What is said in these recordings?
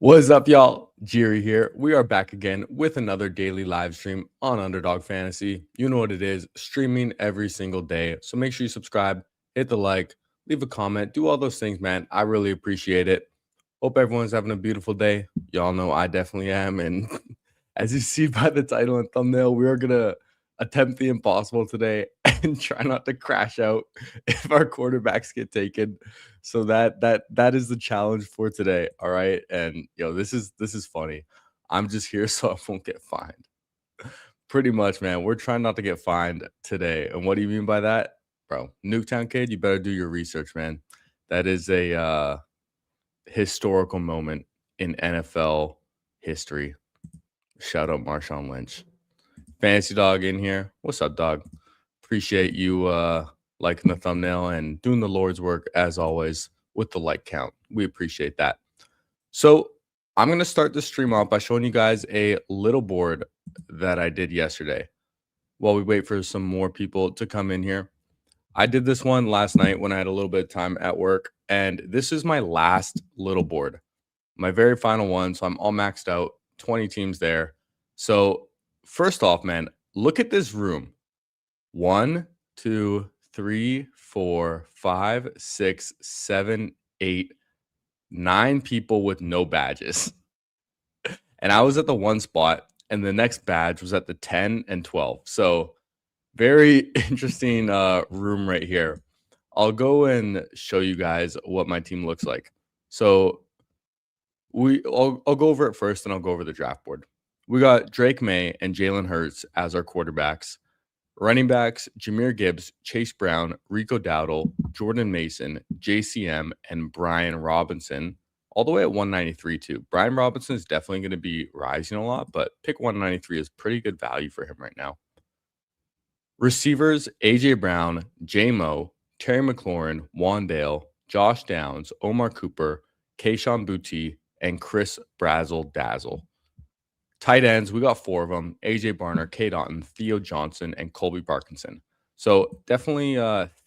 What's up, y'all? Jiri here. We are back again with another daily live stream on Underdog Fantasy. You know what it is, streaming every single day. So make sure you subscribe, hit the like, leave a comment, do all those things, man. I really appreciate it. Hope everyone's having a beautiful day. Y'all know I definitely am. And as you see by the title and thumbnail, we are going to attempt the impossible today and try not to crash out if our quarterbacks get taken. So that is the challenge for today. All right. And this is funny. I'm just here so I won't get fined. Pretty much, man. We're trying not to get fined today. And what do you mean by that? Bro, Nuketown kid, you better do your research, man. That is a historical moment in NFL history. Shout out Marshawn Lynch. Fantasy Dog in here. What's up, dog? Appreciate you liking the thumbnail and doing the Lord's work as always with the like count. We appreciate that. So I'm going to start the stream off by showing you guys a little board that I did yesterday while we wait for some more people to come in here. I did this one last night when I had a little bit of time at work, and this is my last little board, my very final one. So I'm all maxed out, 20 teams there. So first off, man, look at this room. 1, 2, 3, 4, 5, 6, 7, 8, 9 people with no badges. And I was at the 1 spot, and the next badge was at the 10 and 12. So very interesting room right here. I'll go and show you guys what my team looks like. So I'll go over it first, and I'll go over the draft board. We got Drake May and Jalen Hurts as our quarterbacks. Running backs, Jahmyr Gibbs, Chase Brown, Rico Dowdle, Jordan Mason, JCM, and Brian Robinson, all the way at 193 too. Brian Robinson is definitely going to be rising a lot, but pick 193 is pretty good value for him right now. Receivers, A.J. Brown, J-Mo, Terry McLaurin, Wandale, Josh Downs, Omar Cooper, Kayshon Boutte, and Chris Brazzle-Dazzle. Tight ends, we got 4 of them: AJ Barner, Kate Otten, Theo Johnson, and Colby Parkinson. So definitely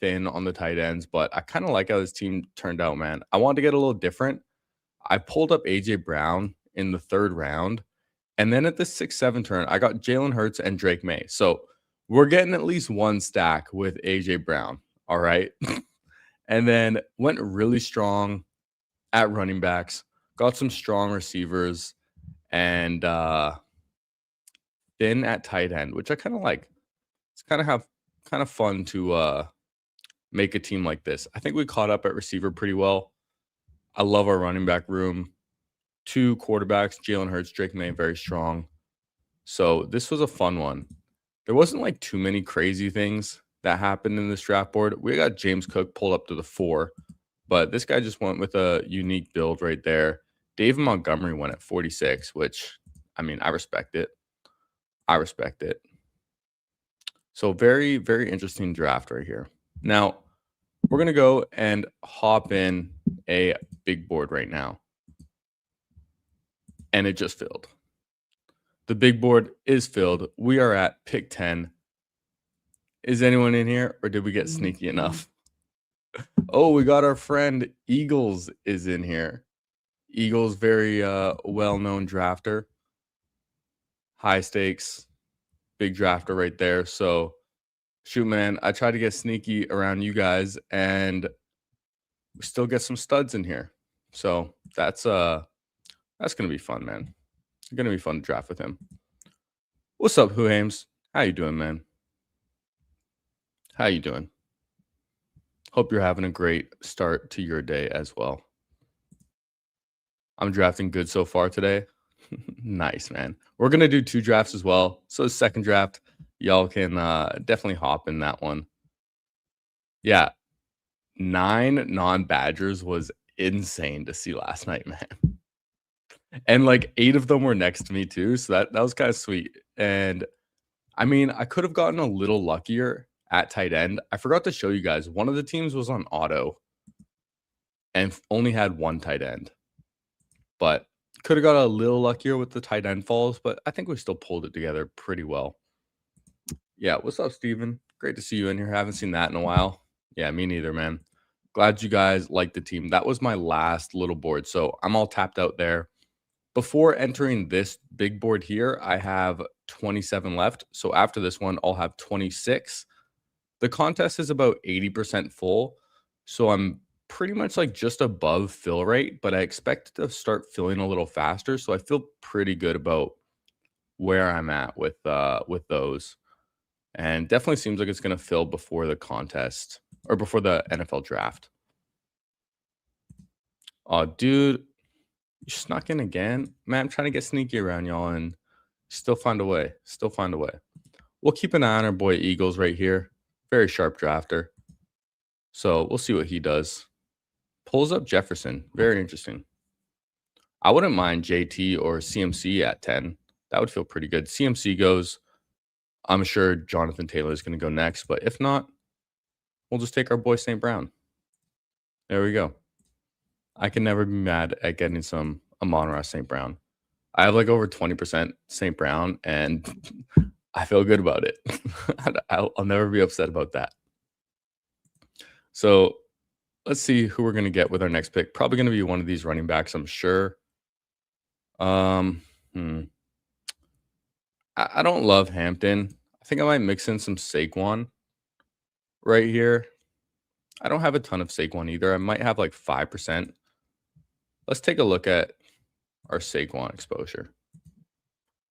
thin on the tight ends, but I kind of like how this team turned out, man. I wanted to get a little different. I pulled up AJ Brown in the 3rd round, and then at the 6-7 turn, I got Jalen Hurts and Drake May. So we're getting at least 1 stack with AJ Brown, all right? And then went really strong at running backs, got some strong receivers, and thin at tight end, which I kind of like. It's kind of fun to make a team like this. I think we caught up at receiver pretty well. I love our running back room. 2 quarterbacks, Jalen Hurts, Drake May, very strong. So this was a fun one. There wasn't like too many crazy things that happened in this draft board. We got James Cook pulled up to the 4, but this guy just went with a unique build right there. David Montgomery went at 46, which, I mean, I respect it. So very, very interesting draft right here. Now, we're going to go and hop in a big board right now. And it just filled. The big board is filled. We are at pick 10. Is anyone in here, or did we get sneaky enough? Oh, we got our friend Eagles is in here. Eagles, very well-known drafter. High stakes, big drafter right there. So, shoot, man, I tried to get sneaky around you guys, and we still get some studs in here. So that's going to be fun, man. It's going to be fun to draft with him. What's up, Huhames? How you doing, man? How you doing? Hope you're having a great start to your day as well. I'm drafting good so far today. Nice, man. We're going to do 2 drafts as well. So the second draft, y'all can definitely hop in that one. Yeah, 9 non-Badgers was insane to see last night, man. And like 8 of them were next to me too. So that was kind of sweet. And I mean, I could have gotten a little luckier at tight end. I forgot to show you guys. One of the teams was on auto and only had 1 tight end. But could have got a little luckier with the tight end falls, but I think we still pulled it together pretty well. Yeah, what's up, Steven? Great to see you in here. Haven't seen that in a while. Yeah, me neither, man. Glad you guys liked the team. That was my last little board, so I'm all tapped out there. Before entering this big board here, I have 27 left. So after this one, I'll have 26. The contest is about 80% full. So I'm pretty much like just above fill rate, but I expect to start filling a little faster. So I feel pretty good about where I'm at with those. And definitely seems like it's gonna fill before the contest or before the NFL draft. Oh, dude, you snuck in again. Man, I'm trying to get sneaky around y'all and still find a way. Still find a way. We'll keep an eye on our boy Eagles right here. Very sharp drafter. So we'll see what he does. Pulls up Jefferson. Very interesting. I wouldn't mind JT or CMC at 10. That would feel pretty good. CMC goes. I'm sure Jonathan Taylor is going to go next, but if not, we'll just take our boy St. Brown. There we go. I can never be mad at getting some Amon-Ra St. Brown. I have like over 20% St. Brown, and I feel good about it. I'll never be upset about that. So let's see who we're going to get with our next pick. Probably going to be one of these running backs, I'm sure. I don't love Hampton. I think I might mix in some Saquon right here. I don't have a ton of Saquon either. I might have like 5%. Let's take a look at our Saquon exposure.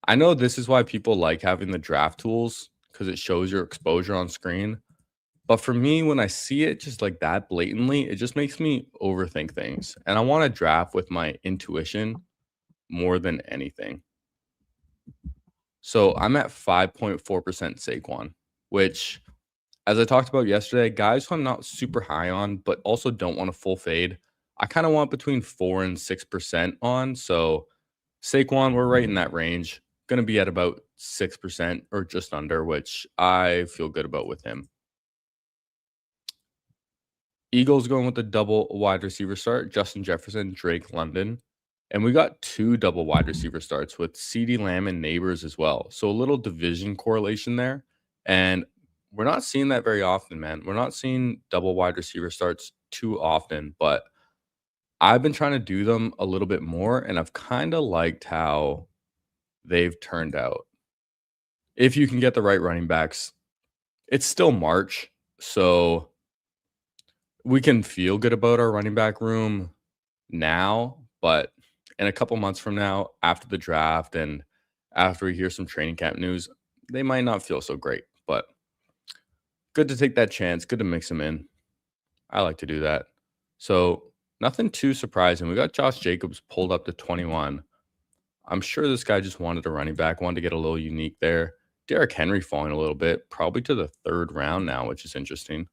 I know this is why people like having the draft tools because it shows your exposure on screen. But for me, when I see it just like that blatantly, it just makes me overthink things. And I want to draft with my intuition more than anything. So I'm at 5.4% Saquon, which, as I talked about yesterday, guys who I'm not super high on, but also don't want a full fade, I kind of want between 4 and 6% on. So Saquon, we're right in that range. Going to be at about 6% or just under, which I feel good about with him. Eagles going with the double wide receiver start, Justin Jefferson, Drake London. And we got 2 double wide receiver starts with CeeDee Lamb and Neighbors as well. So a little division correlation there. And we're not seeing that very often, man. We're not seeing double wide receiver starts too often, but I've been trying to do them a little bit more, and I've kind of liked how they've turned out. If you can get the right running backs, it's still March, so we can feel good about our running back room now, but in a couple months from now, after the draft and after we hear some training camp news, they might not feel so great, but good to take that chance. Good to mix them in. I like to do that. So nothing too surprising. We got Josh Jacobs pulled up to 21. I'm sure this guy just wanted a running back, wanted to get a little unique there. Derrick Henry falling a little bit, probably to the 3rd round now, which is interesting.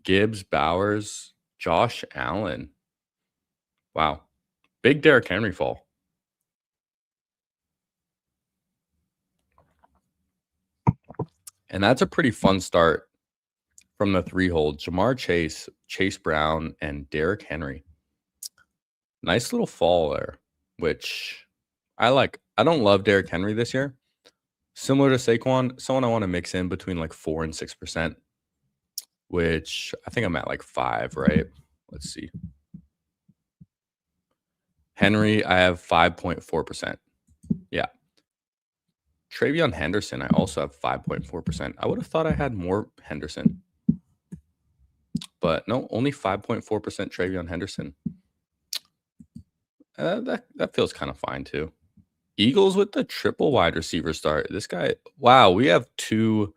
Gibbs, Bowers, Josh Allen. Wow. Big Derrick Henry fall. And that's a pretty fun start from the 3 hole. Jamar Chase, Chase Brown, and Derrick Henry. Nice little fall there, which I like. I don't love Derrick Henry this year. Similar to Saquon, someone I want to mix in between like 4 and 6%, which I think I'm at like 5, right? Let's see. Henry, I have 5.4%. Yeah. Travion Henderson, I also have 5.4%. I would have thought I had more Henderson. But no, only 5.4% Travion Henderson. That feels kind of fine too. Eagles with the triple wide receiver start. This guy, wow, we have 2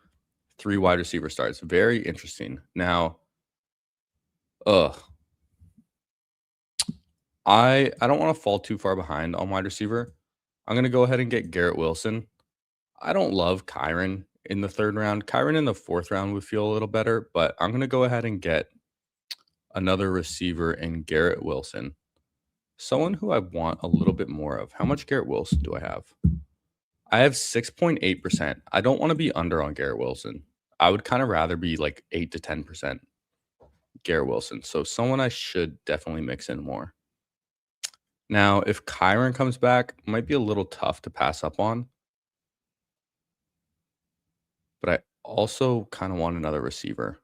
3 wide receiver starts. Very interesting. Now, I don't want to fall too far behind on wide receiver. I'm gonna go ahead and get Garrett Wilson. I don't love Kyron in the 3rd round. Kyron in the 4th round would feel a little better, but I'm gonna go ahead and get another receiver in Garrett Wilson. Someone who I want a little bit more of. How much Garrett Wilson do I have? I have 6.8%. I don't want to be under on Garrett Wilson. I would kind of rather be like 8 to 10% Garrett Wilson. So someone I should definitely mix in more. Now, if Kyron comes back, it might be a little tough to pass up on. But I also kind of want another receiver.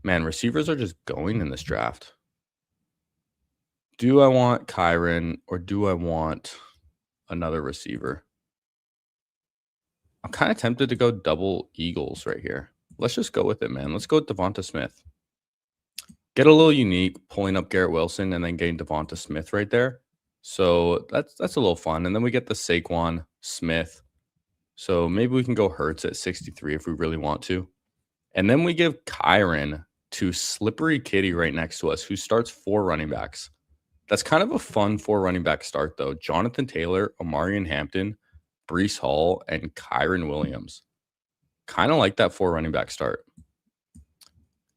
Man, receivers are just going in this draft. Do I want Kyron or do I want another receiver? I'm kind of tempted to go double Eagles right here. Let's just go with it, man. Let's go with Devonta Smith. Get a little unique, pulling up Garrett Wilson and then getting Devonta Smith right there. So that's a little fun. And then we get the Saquon Smith. So maybe we can go Hurts at 63 if we really want to. And then we give Kyron to Slippery Kitty right next to us, who starts 4 running backs. That's kind of a fun 4 running back start, though. Jonathan Taylor, Omarion Hampton, Breece Hall, and Kyron Williams. Kind of like that 4 running back start.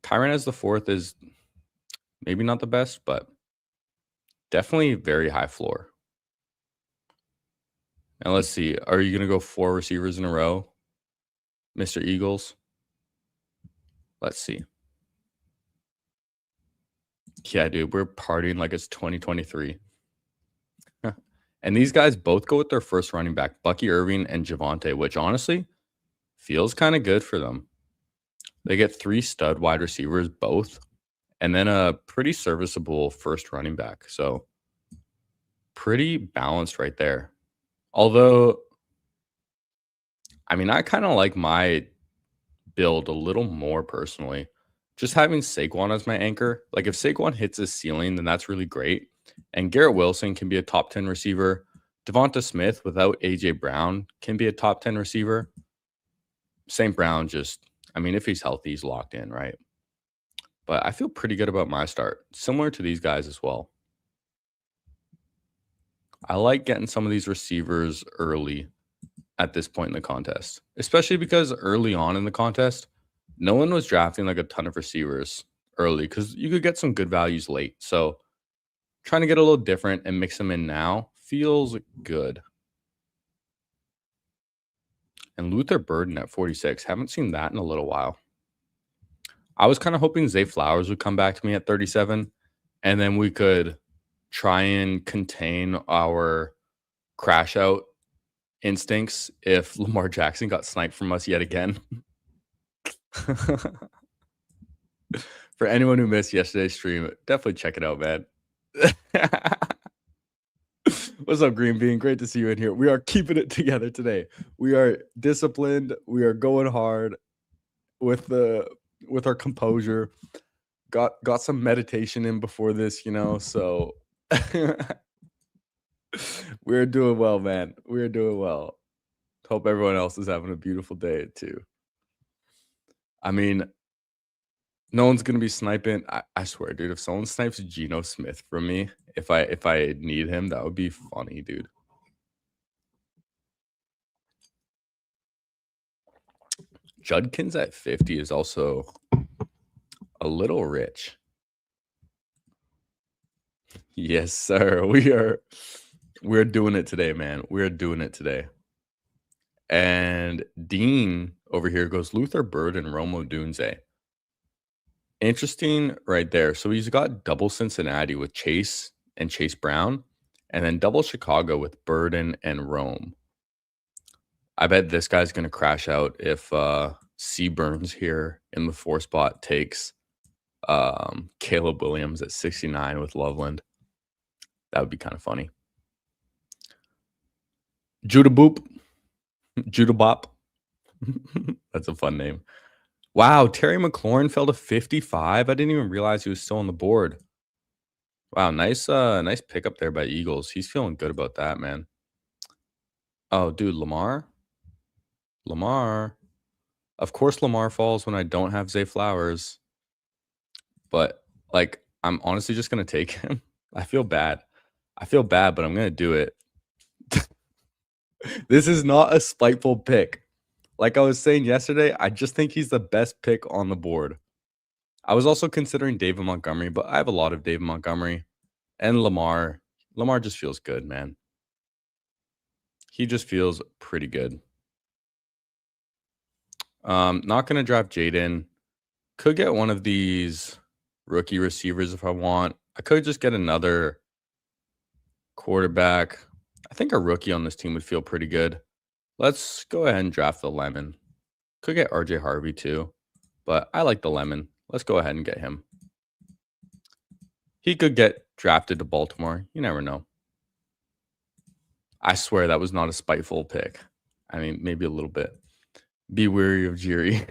Kyron as the 4th is maybe not the best, but definitely very high floor. And let's see. Are you going to go 4 receivers in a row, Mr. Eagles? Let's see. Yeah, dude, we're partying like it's 2023. And these guys both go with their first running back, Bucky Irving and Javonte, which honestly feels kind of good for them. They get 3 stud wide receivers both, and then a pretty serviceable first running back. So pretty balanced right there. Although, I mean, I kind of like my build a little more personally. Just having Saquon as my anchor. Like if Saquon hits his ceiling, then that's really great. And Garrett Wilson can be a top 10 receiver. Devonta Smith without A.J. Brown can be a top 10 receiver. St. Brown just, I mean, if he's healthy, he's locked in, right? But I feel pretty good about my start. Similar to these guys as well. I like getting some of these receivers early at this point in the contest, especially because early on in the contest, no one was drafting like a ton of receivers early because you could get some good values late. So trying to get a little different and mix them in now feels good. And Luther Burden at 46. Haven't seen that in a little while. I was kind of hoping Zay Flowers would come back to me at 37, and then we could try and contain our crash out instincts if Lamar Jackson got sniped from us yet again. For anyone who missed yesterday's stream, definitely check it out, man. What's up, Green Bean? Great to see you in here. We are keeping it together today. We are disciplined. We are going hard with our composure. Got some meditation in before this, you know, so we're doing well, man. We're doing well. Hope everyone else is having a beautiful day too. I mean, no one's gonna be sniping. I swear, dude, if someone snipes Geno Smith from me, if I need him, that would be funny, dude. Judkins at 50 is also a little rich. Yes, sir. We're doing it today, man. We're doing it today. And Dean over here goes Luther Bird and Romo Dunze. Interesting right there. So he's got double Cincinnati with Chase and Chase Brown, and then double Chicago with Burden and Rome. I bet this guy's going to crash out if Seaburns here in the 4 spot takes Caleb Williams at 69 with Loveland. That would be kind of funny. Judah Boop. Judah Bop. That's a fun name. Wow, Terry McLaurin fell to 55. I didn't even realize he was still on the board. Wow, nice pickup there by Eagles. He's feeling good about that, man. Oh, dude, Lamar. Of course, Lamar falls when I don't have Zay Flowers. But, like, I'm honestly just going to take him. I feel bad, but I'm going to do it. This is not a spiteful pick. Like I was saying yesterday, I just think he's the best pick on the board. I was also considering David Montgomery, but I have a lot of David Montgomery. And Lamar. Lamar just feels good, man. He just feels pretty good. Not going to draft Jaden. Could get one of these rookie receivers if I want. I could just get another quarterback. I think a rookie on this team would feel pretty good. Let's go ahead and draft the Lemon. Could get RJ Harvey too, but I like the Lemon. Let's go ahead and get him. He could get drafted to Baltimore. You never know. I swear that was not a spiteful pick. I mean, maybe a little bit. Be wary of Jiri.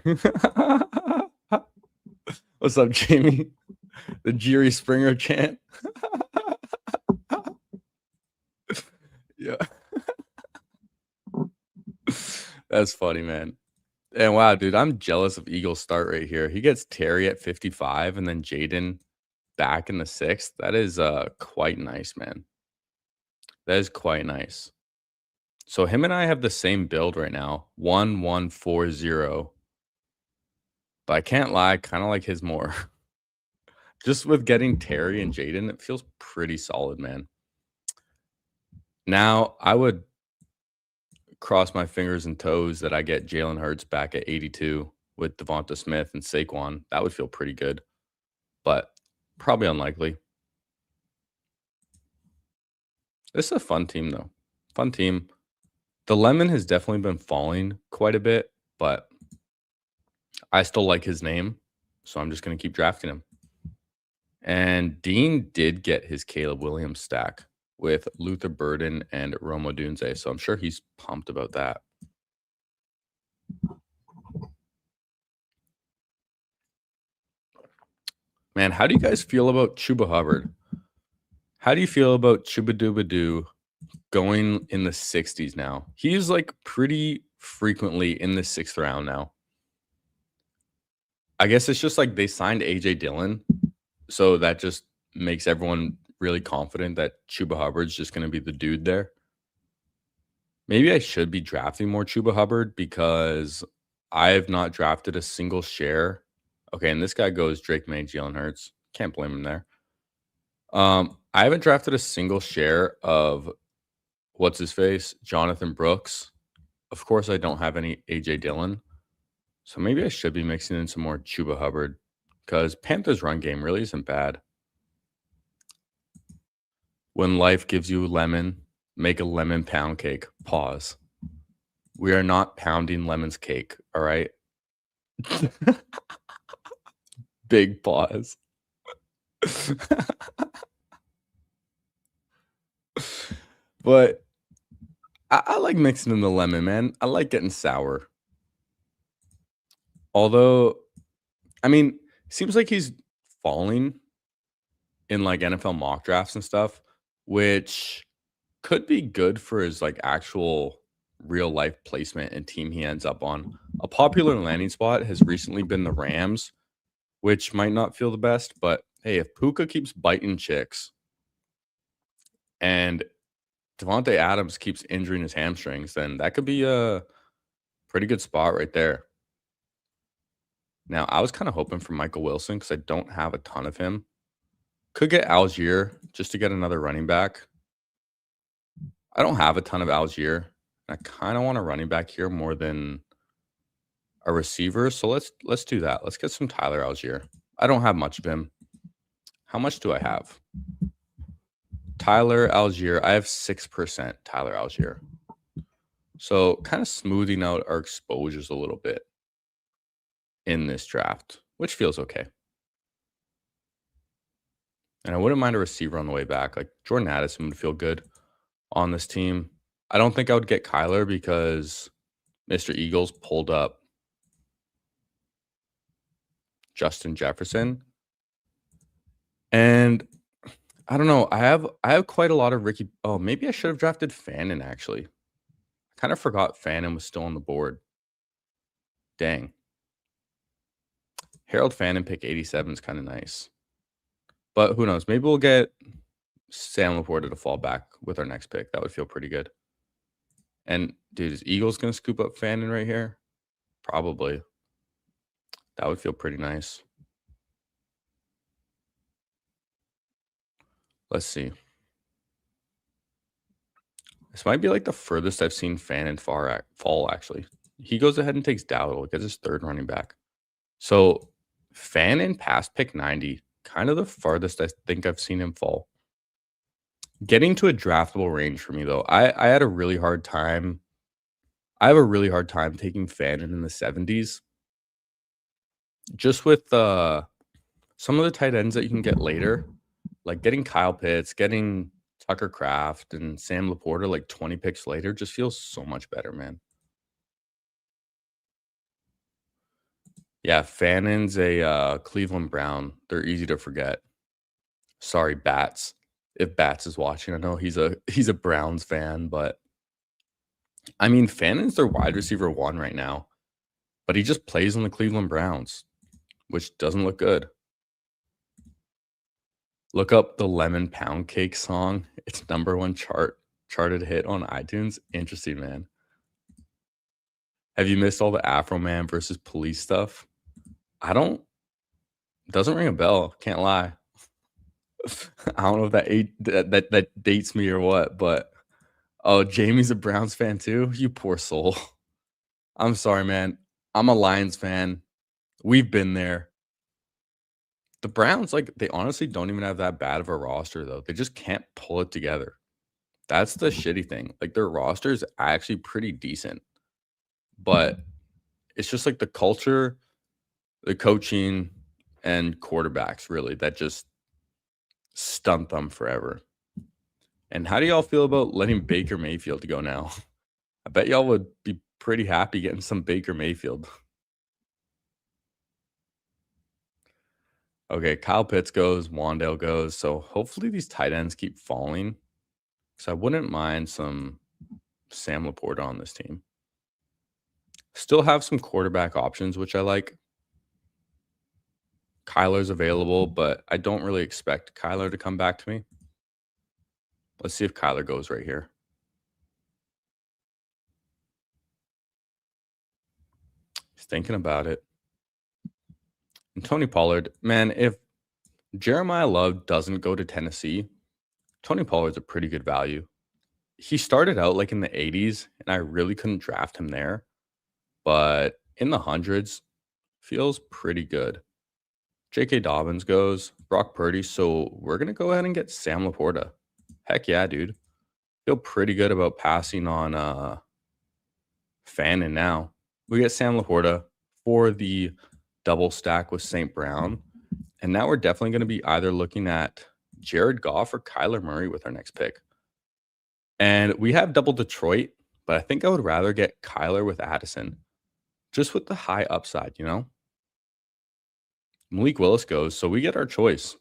What's up, Jamie? The Jiri Springer chant. Yeah. That's funny, man. And wow, dude, I'm jealous of Eagles start right here. He gets Terry at 55 and then Jaden back in the 6th. That is quite nice, man. That is quite nice. So him and I have the same build right now. 1140. But I can't lie, kind of like his more. Just with getting Terry and Jaden, it feels pretty solid, man. Now, I would cross my fingers and toes that I get Jalen Hurts back at 82 with Devonta Smith and Saquon. That would feel pretty good, but probably unlikely. This is a fun team, though. Fun team. The lemon has definitely been falling quite a bit, but I still like his name, so I'm just going to keep drafting him. And Dean did get his Caleb Williams stack with Luther Burden and Rome Odunze, so I'm sure he's pumped about that. Man, how do you guys feel about Chuba Hubbard? How do you feel about Chuba Dooba Doo going in the 60s now? He's like pretty frequently in the 6th round now. I guess it's just like they signed AJ Dillon, so that just makes everyone really confident that Chuba Hubbard's just going to be the dude there. Maybe I should be drafting more Chuba Hubbard because I have not drafted a single share. Okay, and this guy goes Drake May, Jalen Hurts. Can't blame him there. I haven't drafted a single share of what's his face, Jonathan Brooks. Of course, I don't have any AJ Dillon. So maybe I should be mixing in some more Chuba Hubbard because Panthers' run game really isn't bad. When life gives you lemon, make a lemon pound cake. Pause. We are not pounding lemon's cake, all right? Big pause. But I like mixing in the lemon, man. I like getting sour. Although, I mean, seems like he's falling in like NFL mock drafts and stuff, which could be good for his like actual real life placement and team he ends up on. A popular landing spot has recently been the Rams, which might not feel the best, but hey, if Puka keeps biting chicks and Devontae Adams keeps injuring his hamstrings, then that could be a pretty good spot right there. Now, I was kind of hoping for Michael Wilson because I don't have a ton of him. Could get Algier just to get another running back. I don't have a ton of Algier. I kind of want a running back here more than a receiver. So let's do that. Let's get some Tyler Algier. I don't have much of him. How much do I have? Tyler Algier. I have 6% Tyler Algier. So kind of smoothing out our exposures a little bit in this draft, which feels okay. And I wouldn't mind a receiver on the way back. Like Jordan Addison would feel good on this team. I don't think I would get Kyler because Mr. Eagles pulled up Justin Jefferson. And I don't know. I have quite a lot of Ricky. Oh, maybe I should have drafted Fannin actually. I kind of forgot Fannin was still on the board. Dang. Harold Fannin pick 87 is kind of nice. But who knows? Maybe we'll get Sam Laporta to fall back with our next pick. That would feel pretty good. And dude, is Eagles going to scoop up Fannin right here? Probably. That would feel pretty nice. Let's see. This might be like the furthest I've seen Fannin fall, actually. He goes ahead and takes Dowdle, gets his 3rd running back. So Fannin past pick 90, kind of the farthest I think I've seen him fall. Getting to a draftable range for me, though, I had a really hard time. I have a really hard time taking Fannin in the 70s. Just with some of the tight ends that you can get later, Like getting Kyle Pitts, getting Tucker Kraft and Sam Laporta like 20 picks later just feels so much better, man. Yeah, Fannon's a Cleveland Brown. They're easy to forget. Sorry, Bats. If Bats is watching, I know he's a Browns fan, but I mean Fannon's their wide receiver one right now, but he just plays on the Cleveland Browns, which doesn't look good. Look up the Lemon Pound Cake song. It's number one charted hit on iTunes. Interesting, man. Have you missed all the Afro Man versus Police stuff? I don't. Doesn't ring a bell. Can't lie. I don't know if that dates me or what, but oh, Jamie's a Browns fan too. You poor soul. I'm sorry, man. I'm a Lions fan. We've been there. The Browns, like, they honestly don't even have that bad of a roster, though. They just can't pull it together. That's the shitty thing. Like, their roster is actually pretty decent, but it's just like the culture, the coaching, and quarterbacks really that just stunt them forever. And how do y'all feel about letting Baker Mayfield go now? I bet y'all would be pretty happy getting some Baker Mayfield. Okay, Kyle Pitts goes, Wandale goes. So hopefully these tight ends keep falling. Because I wouldn't mind some Sam Laporta on this team. Still have some quarterback options, which I like. Kyler's available, but I don't really expect Kyler to come back to me. Let's see if Kyler goes right here. He's thinking about it. And Tony Pollard, man, if Jeremiah Love doesn't go to Tennessee, Tony Pollard's a pretty good value. He started out like in the 80s, and I really couldn't draft him there. But in the hundreds, feels pretty good. J.K. Dobbins goes, Brock Purdy. So we're going to go ahead and get Sam Laporta. Heck yeah, dude. Feel pretty good about passing on Fannin now. We get Sam Laporta for the double stack with St. Brown. And now we're definitely going to be either looking at Jared Goff or Kyler Murray with our next pick. And we have double Detroit, but I think I would rather get Kyler with Addison. Just with the high upside, you know? Malik Willis goes, so we get our choice.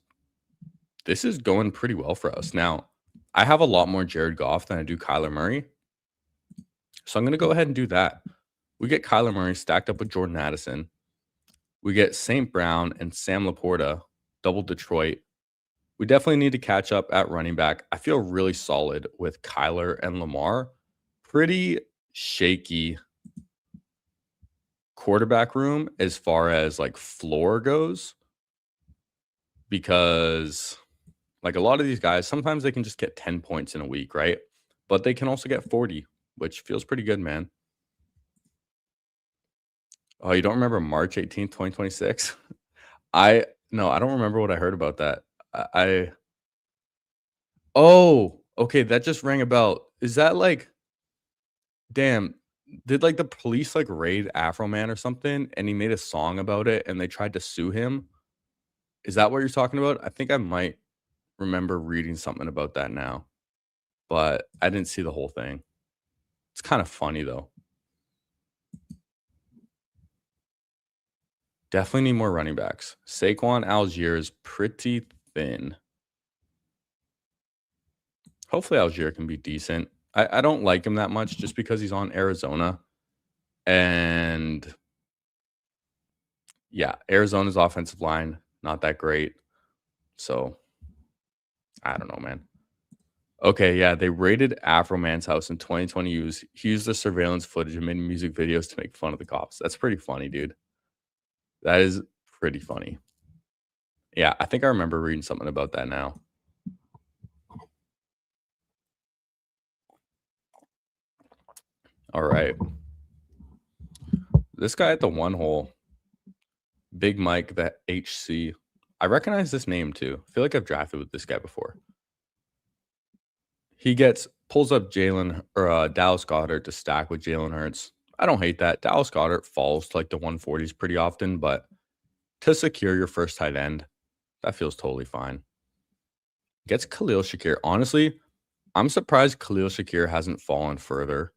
This is going pretty well for us. Now, I have a lot more Jared Goff than I do Kyler Murray. So I'm going to go ahead and do that. We get Kyler Murray stacked up with Jordan Addison. We get St. Brown and Sam Laporta, double Detroit. We definitely need to catch up at running back. I feel really solid with Kyler and Lamar. Pretty shaky quarterback room as far as like floor goes, because like a lot of these guys, sometimes they can just get 10 points in a week, right? But they can also get 40, which feels pretty good, man. Oh, you don't remember March 18th, 2026? No, I don't remember what I heard about that. I Oh, okay, that just rang a bell. Is that like damn, did like the police like raid Afro Man or something and he made a song about it and they tried to sue him? Is that what you're talking about? I think I might remember reading something about that now, but I didn't see the whole thing. It's kind of funny though. Definitely need more running backs. Saquon Algier is pretty thin. Hopefully Algier can be decent. I don't like him that much just because he's on Arizona. And yeah, Arizona's offensive line, not that great. So I don't know, man. Okay, yeah, they raided Afro Man's house in 2020. He used the surveillance footage and made music videos to make fun of the cops. That's pretty funny, dude. That is pretty funny. Yeah, I think I remember reading something about that now. All right. This guy at the one hole, Big Mike, the HC. I recognize this name too. I feel like I've drafted with this guy before. He pulls up Jalen or Dallas Goddard to stack with Jalen Hurts. I don't hate that. Dallas Goddard falls to like the 140s pretty often, but to secure your first tight end, that feels totally fine. Gets Khalil Shakir. Honestly, I'm surprised Khalil Shakir hasn't fallen further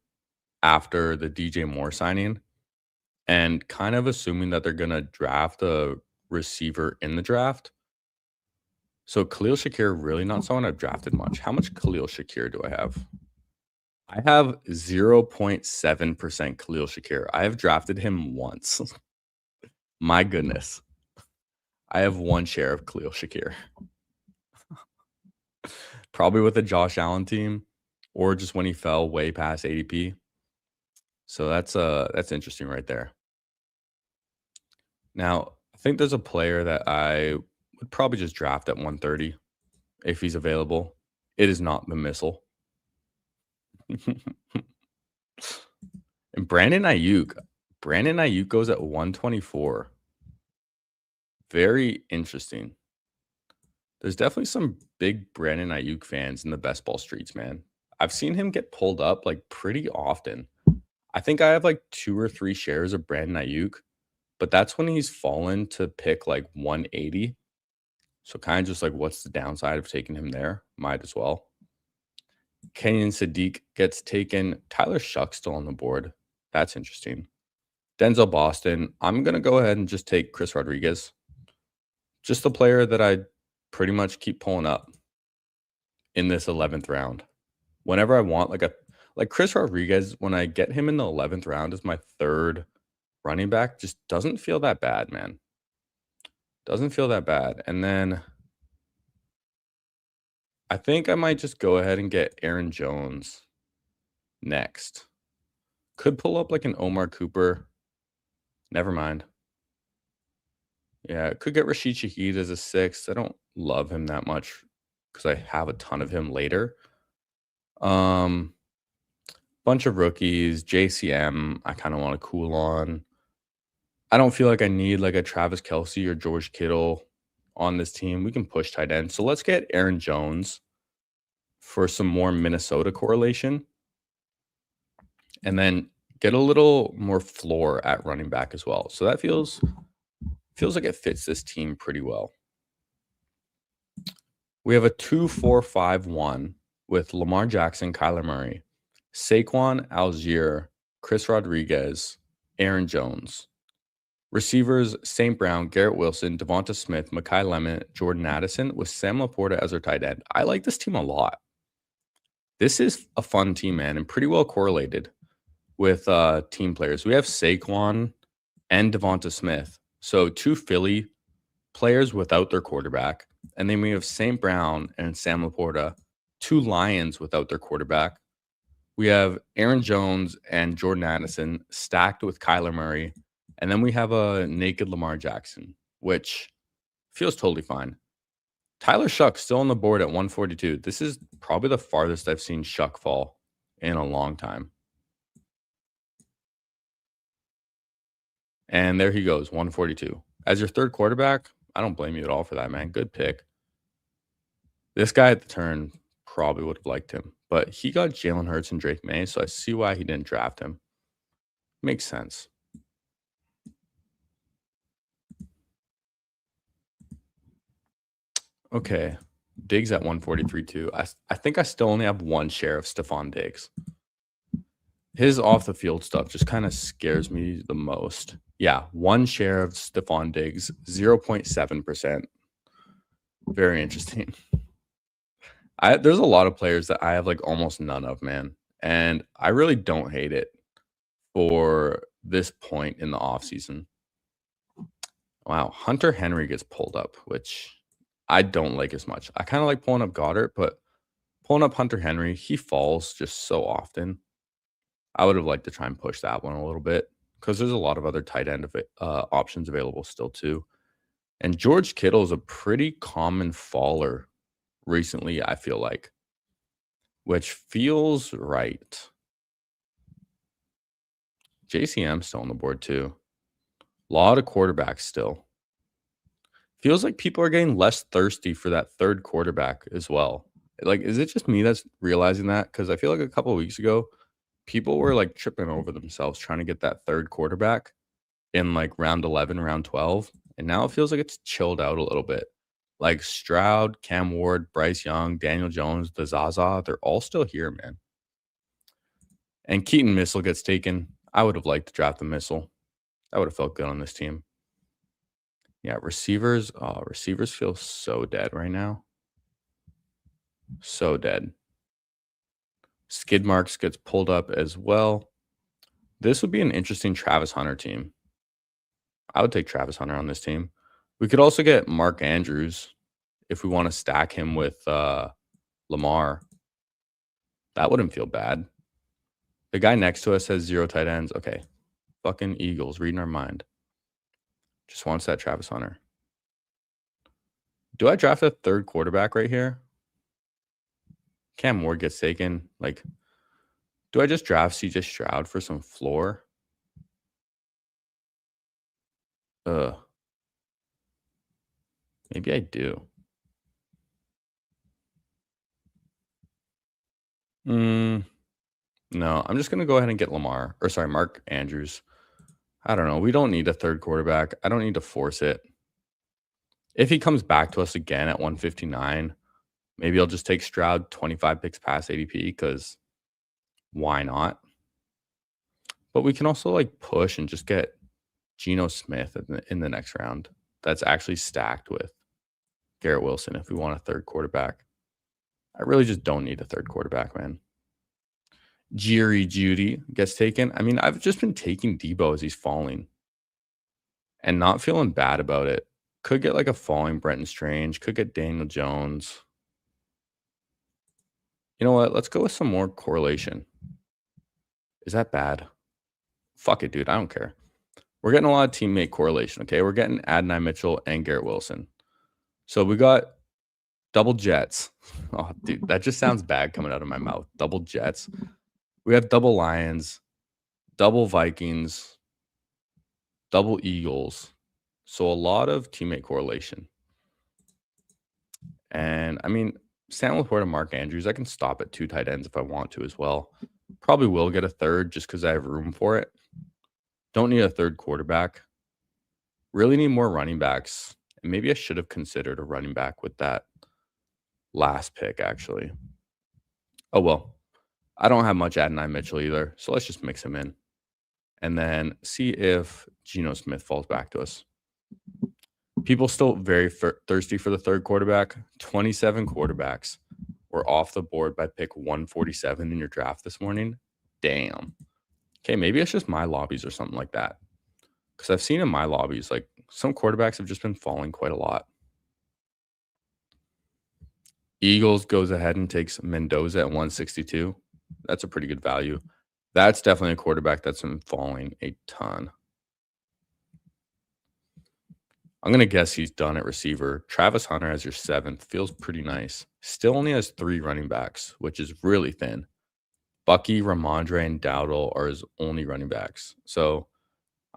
after the DJ Moore signing, and kind of assuming that they're gonna draft a receiver in the draft. So Khalil Shakir really not someone I've drafted much. How much Khalil Shakir do I have? I have 0.7% Khalil Shakir. I have drafted him once. My goodness. I have one share of Khalil Shakir. Probably with the Josh Allen team or just when he fell way past ADP. So that's interesting right there. Now, I think there's a player that I would probably just draft at 130 if he's available. It is not the missile. And Brandon Ayuk. Brandon Ayuk goes at 124. Very interesting. There's definitely some big Brandon Ayuk fans in the best ball streets, man. I've seen him get pulled up like pretty often. I think I have like 2 or 3 shares of Brandon Ayuk, but that's when he's fallen to pick like 180. So kind of just like what's the downside of taking him there? Might as well. Kenyon Sadiq gets taken. Tyler Shuck's still on the board. That's interesting. Denzel Boston. I'm going to go ahead and just take Chris Rodriguez. Just the player that I pretty much keep pulling up in this 11th round. Whenever I want like Chris Rodriguez, when I get him in the 11th round as my third running back, just doesn't feel that bad, man. Doesn't feel that bad. And then I think I might just go ahead and get Aaron Jones next. Could pull up like an Omar Cooper. Never mind. Yeah, could get Rashid Shaheed as a 6th. I don't love him that much because I have a ton of him later. Bunch of rookies. JCM, I kind of want to cool on. I don't feel like I need like a Travis Kelce or George Kittle on this team. We can push tight end. So let's get Aaron Jones for some more Minnesota correlation. And then get a little more floor at running back as well. So that feels like it fits this team pretty well. We have a 2-4-5-1 with Lamar Jackson, Kyler Murray, Saquon, Algier, Chris Rodriguez, Aaron Jones. Receivers, St. Brown, Garrett Wilson, Devonta Smith, Mekhi Lemon, Jordan Addison with Sam Laporta as our tight end. I like this team a lot. This is a fun team, man, and pretty well correlated with team players. We have Saquon and Devonta Smith. So 2 Philly players without their quarterback. And then we have St. Brown and Sam Laporta, 2 Lions without their quarterback. We have Aaron Jones and Jordan Addison stacked with Kyler Murray. And then we have a naked Lamar Jackson, which feels totally fine. Tyler Shuck still on the board at 142. This is probably the farthest I've seen Shuck fall in a long time. And there he goes, 142. As your third quarterback, I don't blame you at all for that, man. Good pick. This guy at the turn probably would have liked him, but he got Jalen Hurts and Drake May, so I see why he didn't draft him. Makes sense. Okay. Diggs at 143 too. I think I still only have 1 share of Stephon Diggs. His off the field stuff just kind of scares me the most. Yeah, 1 share of Stephon Diggs, 0.7%. Very interesting. There's a lot of players that I have like almost none of, man. And I really don't hate it for this point in the offseason. Wow, Hunter Henry gets pulled up, which I don't like as much. I kind of like pulling up Goddard, but pulling up Hunter Henry, he falls just so often. I would have liked to try and push that one a little bit because there's a lot of other tight end options available still too. And George Kittle is a pretty common faller recently, I feel like, which feels right. JCM still on the board too. A lot of quarterbacks still. Feels like people are getting less thirsty for that third quarterback as well. Like, is it just me that's realizing that? Because I feel like a couple of weeks ago, people were like tripping over themselves trying to get that third quarterback in like round 11, round 12. And now it feels like it's chilled out a little bit. Like Stroud, Cam Ward, Bryce Young, Daniel Jones, the Zaza, they're all still here, man. And Keaton Missile gets taken. I would have liked to draft the Missile. That would have felt good on this team. Yeah, receivers. Oh, receivers feel so dead right now. So dead. Skid Marks gets pulled up as well. This would be an interesting Travis Hunter team. I would take Travis Hunter on this team. We could also get Mark Andrews if we want to stack him with Lamar. That wouldn't feel bad. The guy next to us has 0 tight ends. Okay. Fucking Eagles reading our mind. Just wants that Travis Hunter. Do I draft a third quarterback right here? Cam Ward gets taken. Like, do I just draft CJ Stroud for some floor? Maybe I do. No, I'm just going to go ahead and get Mark Andrews. I don't know. We don't need a third quarterback. I don't need to force it. If he comes back to us again at 159, maybe I'll just take Stroud 25 picks past ADP because why not? But we can also like push and just get Geno Smith in the next round. That's actually stacked with Garrett Wilson if we want a third quarterback. I really just don't need a third quarterback, man. Jerry Judy gets taken. I mean, I've just been taking Debo as he's falling and not feeling bad about it. Could get like a falling Brenton Strange. Could get Daniel Jones. You know what? Let's go with some more correlation. Is that bad? Fuck it, dude. I don't care. We're getting a lot of teammate correlation, okay? We're getting Adonai Mitchell and Garrett Wilson. So we got double Jets. Oh, dude, that just sounds bad coming out of my mouth. Double Jets. We have double Lions, double Vikings, double Eagles. So a lot of teammate correlation. And I mean, Sam Laporta and Mark Andrews, I can stop at 2 tight ends if I want to as well. Probably will get a third just because I have room for it. Don't need a third quarterback. Really need more running backs. And maybe I should have considered a running back with that last pick, actually. Oh, well. I don't have much Adonai Mitchell either, so let's just mix him in. And then see if Geno Smith falls back to us. People still very thirsty for the third quarterback. 27 quarterbacks were off the board by pick 147 in your draft this morning. Damn. Okay, maybe it's just my lobbies or something like that. Because I've seen in my lobbies, like some quarterbacks have just been falling quite a lot. Eagles goes ahead and takes Mendoza at 162. That's a pretty good value. That's definitely a quarterback that's been falling a ton. I'm going to guess he's done at receiver. Travis Hunter as your 7th feels pretty nice. Still only has 3 running backs, which is really thin. Bucky, Ramondre, and Dowdle are his only running backs. So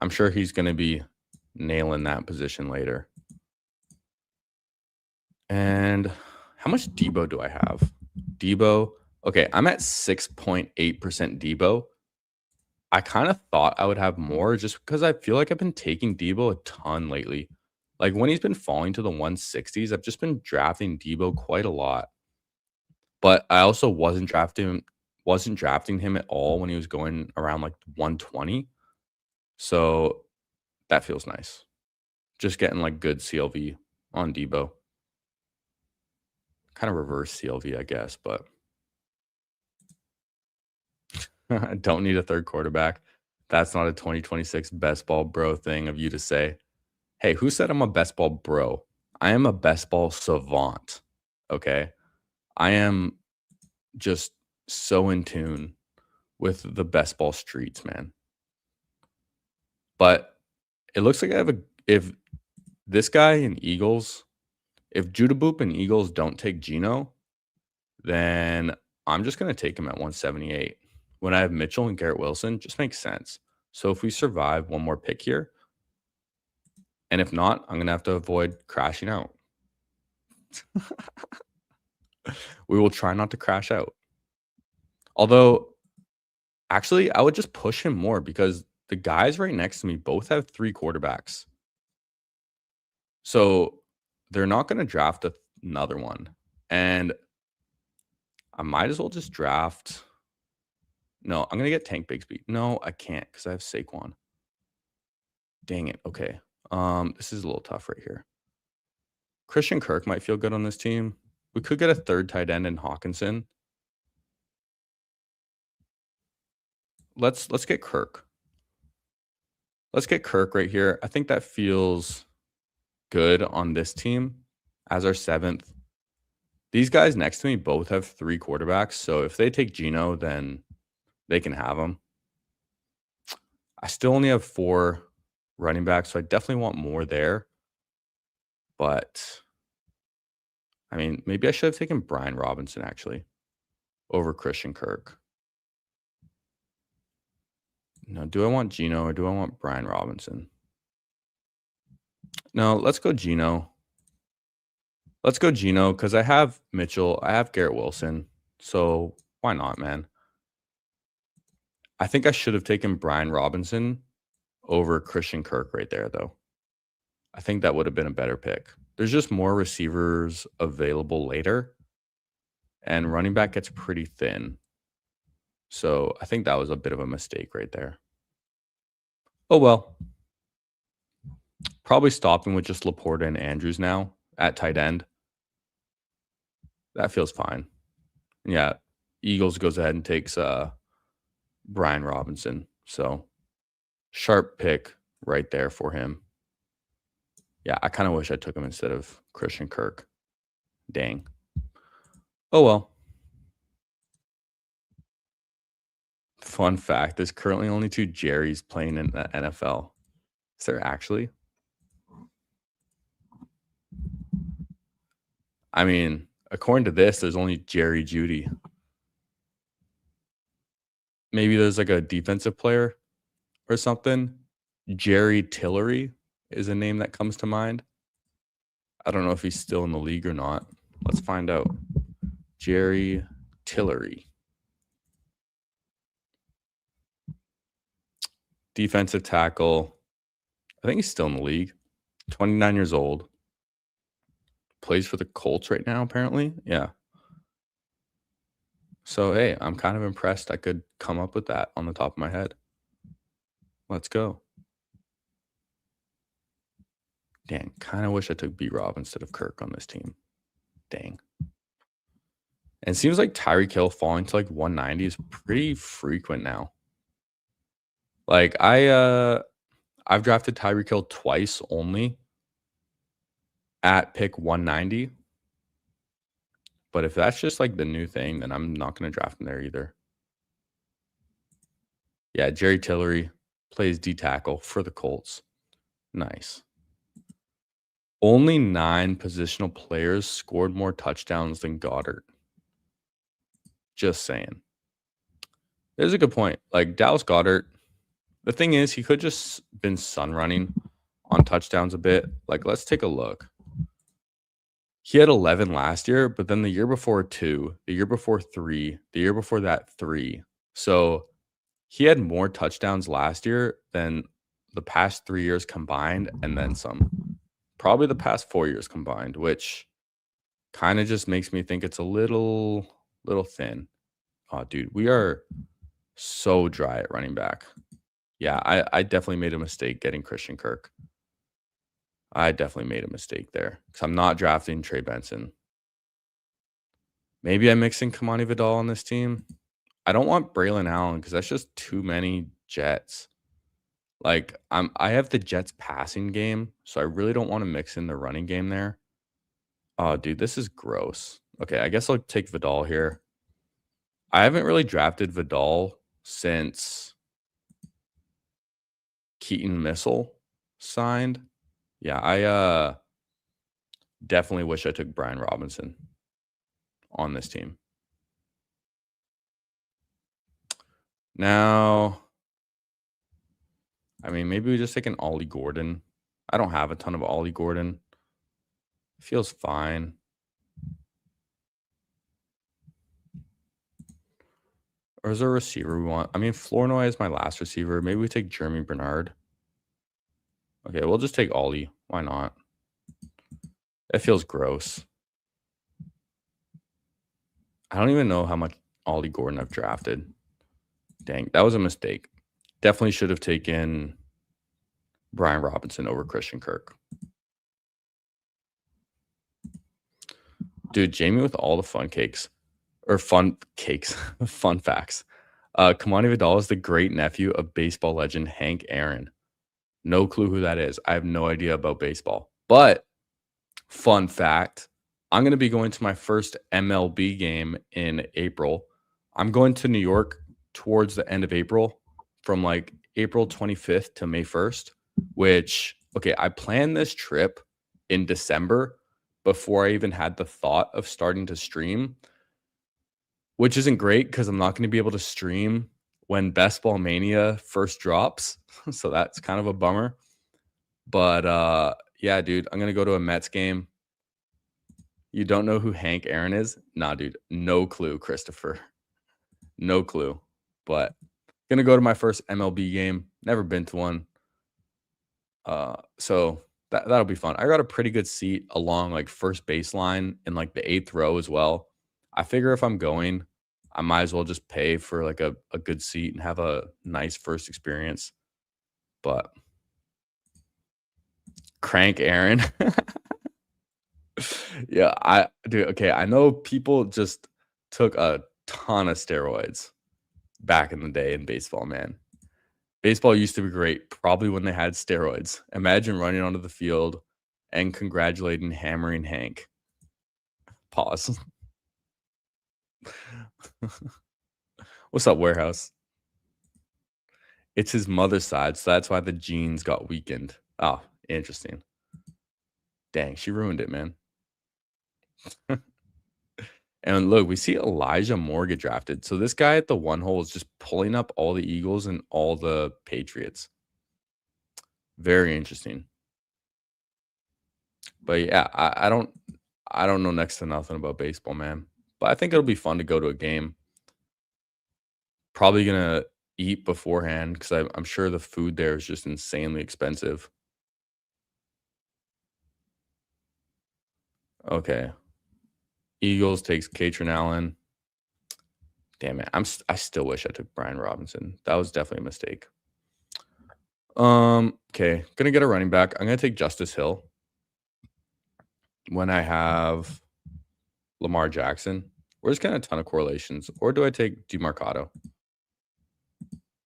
I'm sure he's going to be nailing that position later. And how much Debo do I have? Debo. Okay, I'm at 6.8% Debo. I kind of thought I would have more just because I feel like I've been taking Debo a ton lately. Like when he's been falling to the 160s, I've just been drafting Debo quite a lot. But I also wasn't drafting him at all when he was going around like 120. So that feels nice. Just getting like good CLV on Debo. Kind of reverse CLV, I guess, but I don't need a third quarterback. That's not a 2026 best ball bro thing of you to say. Hey, who said I'm a best ball bro? I am a best ball savant. Okay. I am just so in tune with the best ball streets, man. But it looks like if this guy and Eagles, if Judah Boop and Eagles don't take Geno, then I'm just going to take him at 178. When I have Mitchell and Garrett Wilson, just makes sense. So if we survive one more pick here, and if not, I'm going to have to avoid crashing out. We will try not to crash out. Although, actually, I would just push him more because the guys right next to me both have 3 quarterbacks. So they're not going to draft another one. And I might as well just draft. No, I'm going to get Tank Bigsby. No, I can't because I have Saquon. Dang it. Okay. This is a little tough right here. Christian Kirk might feel good on this team. We could get a third tight end in Hawkinson. Let's get Kirk. Let's get Kirk right here. I think that feels good on this team as our 7th. These guys next to me both have 3 quarterbacks, so if they take Geno, then they can have him. I still only have 4 running backs, so I definitely want more there. But, I mean, maybe I should have taken Brian Robinson, actually, over Christian Kirk. No, do I want Geno or do I want Brian Robinson? No, let's go Geno. Let's go Geno because I have Mitchell. I have Garrett Wilson. So why not, man? I think I should have taken Brian Robinson over Christian Kirk right there, though. I think that would have been a better pick. There's just more receivers available later, and running back gets pretty thin. So I think that was a bit of a mistake right there. Oh, well. Probably stopping with just Laporta and Andrews now at tight end. That feels fine. Yeah, Eagles goes ahead and takes Brian Robinson. So sharp pick right there for him. Yeah, I kind of wish I took him instead of Christian Kirk. Dang. Oh, well. Fun fact, there's currently only 2 Jerrys playing in the NFL. Is there actually? I mean, according to this, there's only Jerry Jeudy. Maybe there's like a defensive player or something. Jerry Tillery is a name that comes to mind. I don't know if he's still in the league or not. Let's find out. Jerry Tillery. Defensive tackle. I think he's still in the league. 29 years old. Plays for the Colts right now, apparently. Yeah. So, hey, I'm kind of impressed I could come up with that on the top of my head. Let's go. Dang, kind of wish I took B-Rob instead of Kirk on this team. Dang. And it seems like Tyreek Hill falling to like 190 is pretty frequent now. Like I've drafted Tyreek Hill twice only at pick 190. But if that's just like the new thing, then I'm not going to draft him there either. Yeah, Jerry Tillery plays D tackle for the Colts. Nice. Only 9 positional players scored more touchdowns than Goddard. Just saying. There's a good point. Like Dallas Goddard, the thing is, he could just been sun running on touchdowns a bit. Like, let's take a look. He had 11 last year, but then the year before 2, the year before 3, the year before that 3. So he had more touchdowns last year than the past 3 years combined, and then some. Probably the past 4 years combined, which kind of just makes me think it's a little thin. Oh, dude, we are so dry at running back. Yeah, I definitely made a mistake getting Christian Kirk. I definitely made a mistake there because I'm not drafting Trey Benson. Maybe I'm mixing Kamani Vidal on this team. I don't want Braylon Allen because that's just too many Jets. Like I have the Jets passing game, so I really don't want to mix in the running game there. Oh, dude, this is gross. Okay, I guess I'll take Vidal here. I haven't really drafted Vidal since Keaton Missile signed. Yeah, I definitely wish I took Brian Robinson on this team. Now, I mean, maybe we just take an Ollie Gordon. I don't have a ton of Ollie Gordon. Feels fine. Or is there a receiver we want? I mean, Flournoy is my last receiver. Maybe we take Jeremy Bernard. Okay, we'll just take Ollie. Why not? It feels gross. I don't even know how much Ollie Gordon I've drafted. Dang, that was a mistake. Definitely should have taken Brian Robinson over Christian Kirk. Dude, Jamie with all the fun cakes. Or fun cakes. Fun facts. Kamani Vidal is the great nephew of baseball legend Hank Aaron. No clue who that is. I have no idea about baseball. But fun fact, I'm going to be going to my first MLB game in April. I'm going to New York towards the end of April from like April 25th to May 1st, which, okay, I planned this trip in December before I even had the thought of starting to stream, which isn't great because I'm not going to be able to stream when Best Ball Mania first drops. So that's kind of a bummer. But yeah, dude, I'm going to go to a Mets game. You don't know who Hank Aaron is? Nah, dude, no clue, Christopher. No clue. But gonna go to my first MLB game. Never been to one. So that'll be fun. I got a pretty good seat along like first baseline in like the 8th row as well. I figure if I'm going, I might as well just pay for like a good seat and have a nice first experience. But Crank Aaron. Yeah, I do. Okay, I know people just took a ton of steroids back in the day in baseball, man. Baseball used to be great, probably when they had steroids. Imagine running onto the field and congratulating Hammering Hank. Pause. What's up, Warehouse? It's his mother's side, so that's why the genes got weakened. Oh, interesting. Dang, she ruined it, man. And look, we see Elijah Moore get drafted. So this guy at the 1 hole is just pulling up all the Eagles and all the Patriots. Very interesting. But yeah, I don't know next to nothing about baseball, man. But I think it'll be fun to go to a game. Probably gonna eat beforehand because I'm sure the food there is just insanely expensive. Okay, Eagles takes Katrin Allen. Damn it, I still wish I took Brian Robinson. That was definitely a mistake. Okay, gonna get a running back. I'm gonna take Justice Hill when I have Lamar Jackson. We're just getting a ton of correlations. Or do I take DeMarcado?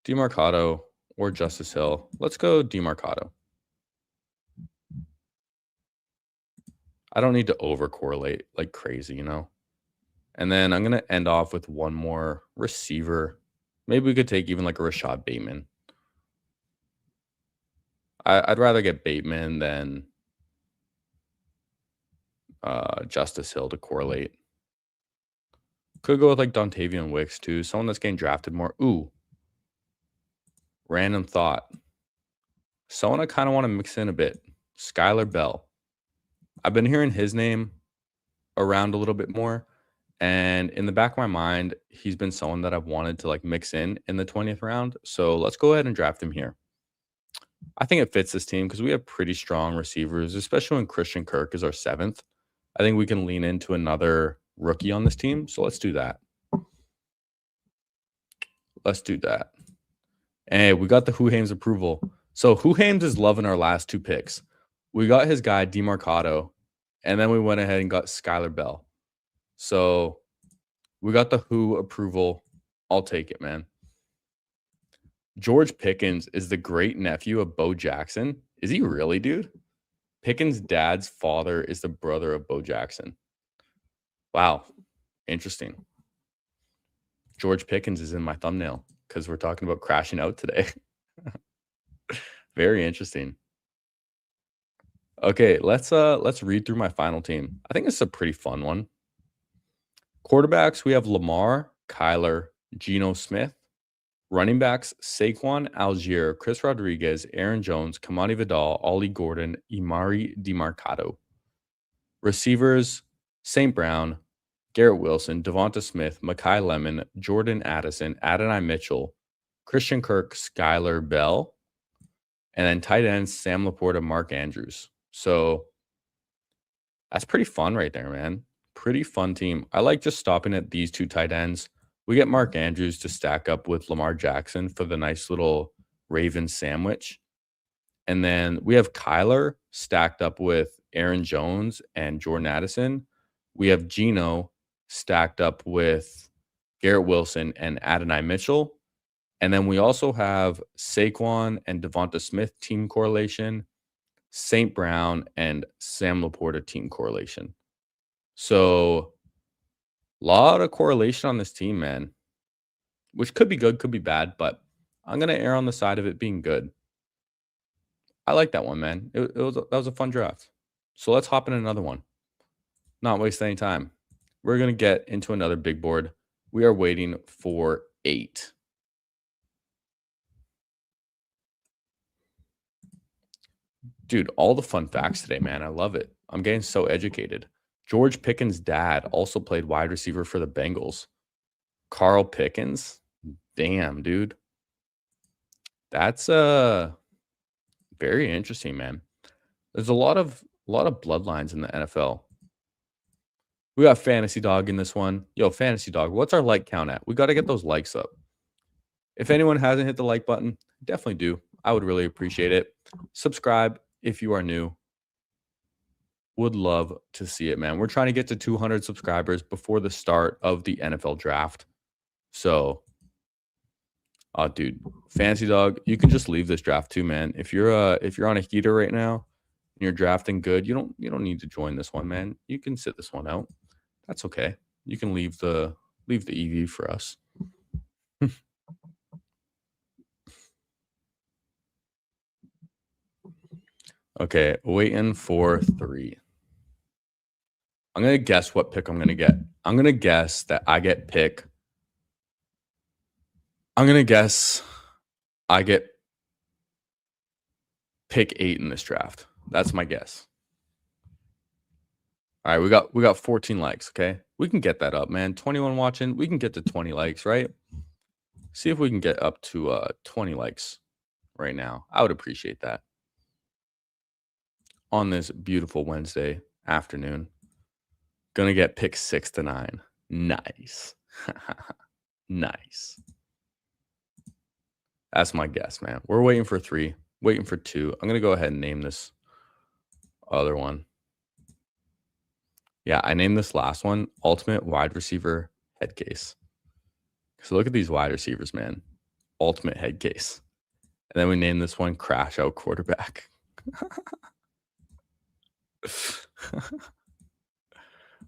DeMarcado or Justice Hill? Let's go DeMarcado. I don't need to over correlate like crazy, you know? And then I'm going to end off with one more receiver. Maybe we could take even like a Rashad Bateman. I'd rather get Bateman than Justice Hill to correlate. Could go with like Dontavian Wicks too. Someone that's getting drafted more. Ooh. Random thought. Someone I kind of want to mix in a bit. Skylar Bell. I've been hearing his name around a little bit more. And in the back of my mind, he's been someone that I've wanted to like mix in the 20th round. So let's go ahead and draft him here. I think it fits this team because we have pretty strong receivers, especially when Christian Kirk is our 7th. I think we can lean into another rookie on this team. So let's do that. Let's do that. And we got the Who Hames approval. So Who Hames is loving our last 2 picks. We got his guy, DeMarcado, and then we went ahead and got Skylar Bell. So we got the Who approval. I'll take it, man. George Pickens is the great nephew of Bo Jackson. Is he really, dude? Pickens' dad's father is the brother of Bo Jackson. Wow. Interesting. George Pickens is in my thumbnail because we're talking about crashing out today. Very interesting. Okay, let's read through my final team. I think it's a pretty fun one. Quarterbacks, we have Lamar, Kyler, Geno Smith. Running backs, Saquon, Algier, Chris Rodriguez, Aaron Jones, Kamani Vidal, Ollie Gordon, Imari DeMarcado. Receivers, St. Brown, Garrett Wilson, Devonta Smith, Mekhi Lemon, Jordan Addison, Adonai Mitchell, Christian Kirk, Skylar Bell, and then tight ends, Sam Laporta, Mark Andrews. So That's pretty fun right there, man. Pretty fun team. I like just stopping at these 2 tight ends. We get Mark Andrews to stack up with Lamar Jackson for the nice little Ravens sandwich. And then we have Kyler stacked up with Aaron Jones and Jordan Addison. We have Geno stacked up with Garrett Wilson and Adonai Mitchell. And then we also have Saquon and Devonta Smith team correlation, St. Brown and Sam Laporta team correlation. So a lot of correlation on this team, man, which could be good, could be bad, but I'm going to err on the side of it being good. I like that one, man. That was a fun draft. So let's hop in another one. Not waste any time. We're going to get into another big board. We are waiting for 8. Dude, all the fun facts today, man. I love it. I'm getting so educated. George Pickens' dad also played wide receiver for the Bengals. Carl Pickens? Damn, dude. That's very interesting, man. There's a lot of bloodlines in the NFL. We got Fantasy Dog in this one. Yo, Fantasy Dog, what's our like count at? We got to get those likes up. If anyone hasn't hit the like button, definitely do. I would really appreciate it. Subscribe if you are new. Would love to see it, man. We're trying to get to 200 subscribers before the start of the NFL draft. So, dude, Fantasy Dog, you can just leave this draft too, man. If you're on a heater right now and you're drafting good, you don't need to join this one, man. You can sit this one out. That's okay. You can leave the EV for us. Okay, waiting for 3. I'm going to guess what pick I'm going to get. I'm going to guess that I get pick. I'm going to guess I get pick 8 in this draft. That's my guess. All right, we got 14 likes, okay? We can get that up, man. 21 watching. We can get to 20 likes, right? See if we can get up to 20 likes right now. I would appreciate that. On this beautiful Wednesday afternoon. Gonna get pick 6 to 9. Nice. Nice. That's my guess, man. We're waiting for 3, waiting for 2. I'm gonna go ahead and name this other one. Yeah, I named this last one Ultimate Wide Receiver Head Case. So look at these wide receivers, man. Ultimate head case. And then we named this one Crashout Quarterback.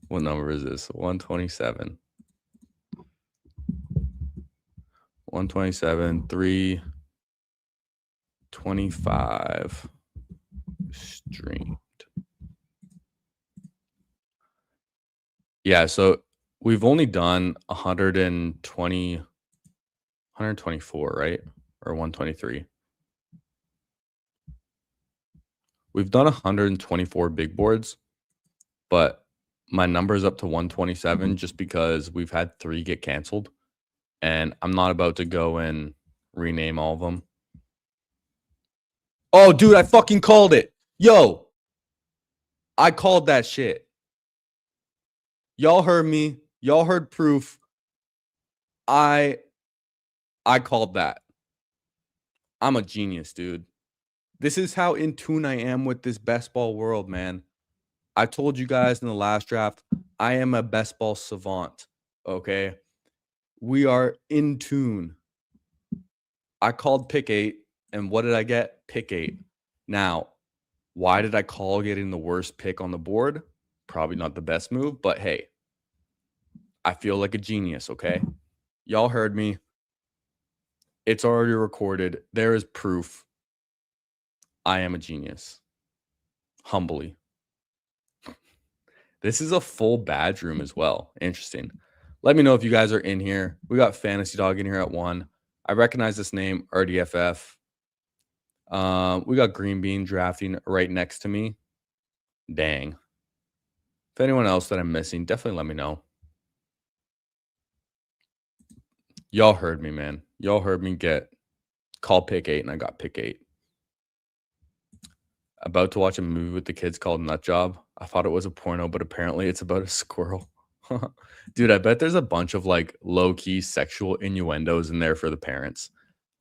What number is this? 127. 127, 325 streamed. Yeah, so we've only done 124, right? Or 123. We've done 124 big boards, but my number's up to 127 just because we've had 3 get canceled. And I'm not about to go and rename all of them. Oh, dude, I fucking called it. Yo, I called that shit. Y'all heard me. Y'all heard proof. I called that. I'm a genius, dude. This is how in tune I am with this best ball world, man. I told you guys in the last draft, I am a best ball savant, okay? We are in tune. I called pick 8, and what did I get? Pick 8. Now, why did I call getting the worst pick on the board? Probably not the best move, but hey, I feel like a genius, okay? Y'all heard me. It's already recorded. There is proof. I am a genius. Humbly. This is a full badge room as well. Interesting. Let me know if you guys are in here. We got Fantasy Dog in here at 1. I recognize this name, RDFF. We got Green Bean drafting right next to me. Dang. If anyone else that I'm missing, definitely let me know. Y'all heard me, man. Y'all heard me call pick 8, and I got pick 8. About to watch a movie with the kids called Nut Job. I thought it was a porno, but apparently it's about a squirrel. Dude, I bet there's a bunch of like low key sexual innuendos in there for the parents.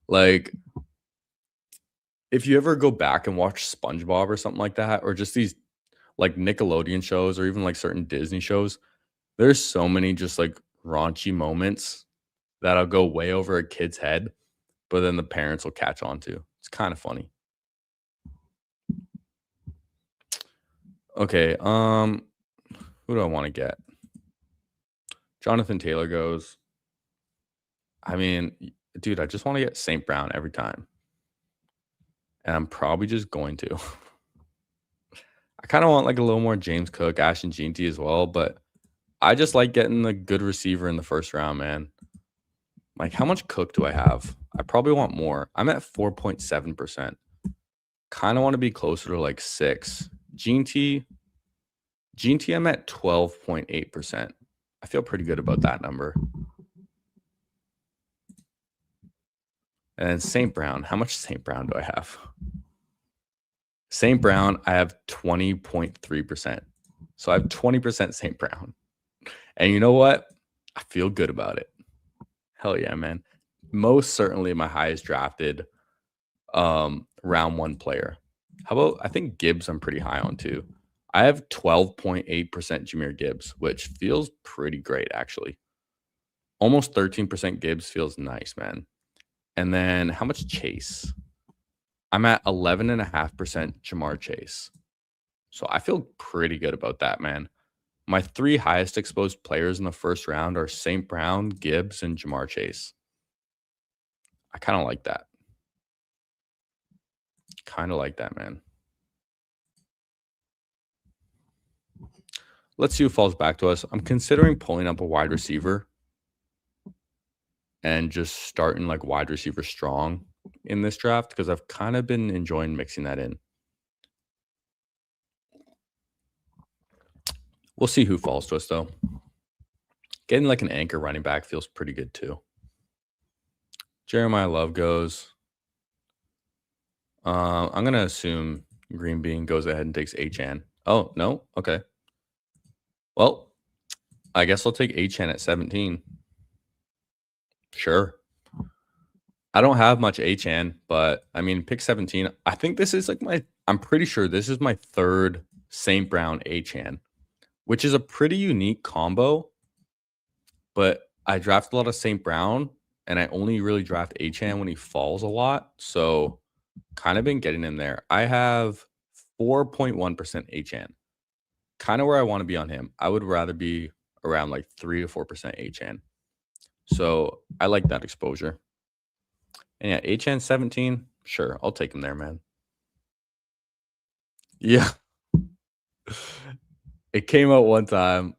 Like, if you ever go back and watch SpongeBob or something like that, or just these like Nickelodeon shows or even like certain Disney shows, there's so many just like raunchy moments that'll go way over a kid's head, but then the parents will catch on to. It's kind of funny. Okay, who do I want to get? Jonathan Taylor goes. I mean, dude, I just want to get St. Brown every time. And I'm probably just going to. I kind of want like a little more James Cook, Ashton Jeanty as well, but I just like getting the good receiver in the first round, man. Like, how much Cook do I have? I probably want more. I'm at 4.7%. Kind of want to be closer to like 6. Jeanty, I'm at 12.8%. I feel pretty good about that number. And then St. Brown. How much St. Brown do I have? St. Brown, I have 20.3%. So I have 20% St. Brown. And you know what? I feel good about it. Hell yeah, man. Most certainly my highest drafted round 1 player. How about, I think Gibbs I'm pretty high on too. I have 12.8% Jahmyr Gibbs, which feels pretty great actually. Almost 13% Gibbs feels nice, man. And then how much Chase? I'm at 11.5% Jamar Chase. So I feel pretty good about that, man. My 3 highest exposed players in the first round are St. Brown, Gibbs, and Jamar Chase. I kind of like that. Kind of like that, man. Let's see who falls back to us. I'm considering pulling up a wide receiver and just starting like wide receiver strong in this draft because I've kind of been enjoying mixing that in. We'll see who falls to us, though. Getting like an anchor running back feels pretty good, too. Jeremiah Love goes. I'm going to assume Green Bean goes ahead and takes H-N. Oh, no? Okay. Well, I guess I'll take H-N at 17. Sure. I don't have much H-N, but I mean, pick 17. I think this is like I'm pretty sure this is my 3rd St. Brown H-N, which is a pretty unique combo. But I draft a lot of St. Brown, and I only really draft H-N when he falls a lot. So kind of been getting in there. I have 4.1% H-N. Kind of where I want to be on him. I would rather be around like 3 to 4% H-N. So I like that exposure. And yeah, H-N 17, sure, I'll take him there, man. Yeah. It came out one time.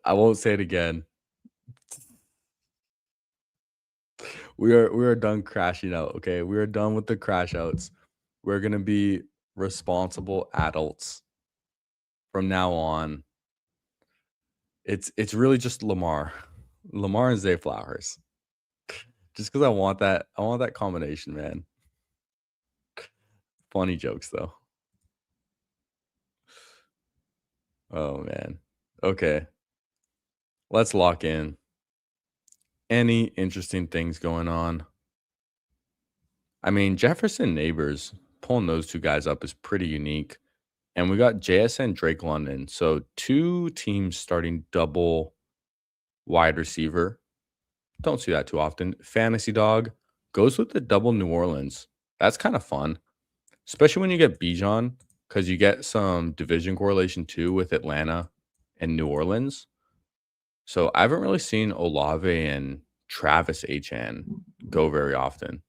I won't say it again. We are done crashing out, okay? We are done with the crash outs. We're gonna be responsible adults from now on. It's really just Lamar. Lamar and Zay Flowers. Just because I want that combination, man. Funny jokes though. Oh man. Okay. Let's lock in. Any interesting things going on? I mean, Jefferson Neighbors, pulling those 2 guys up is pretty unique. And we got JSN Drake London. So 2 teams starting double wide receiver. Don't see that too often. Fantasy Dog goes with the double New Orleans. That's kind of fun, especially when you get Bijan because you get some division correlation too with Atlanta and New Orleans. So I haven't really seen Olave and Travis H.N. go very often.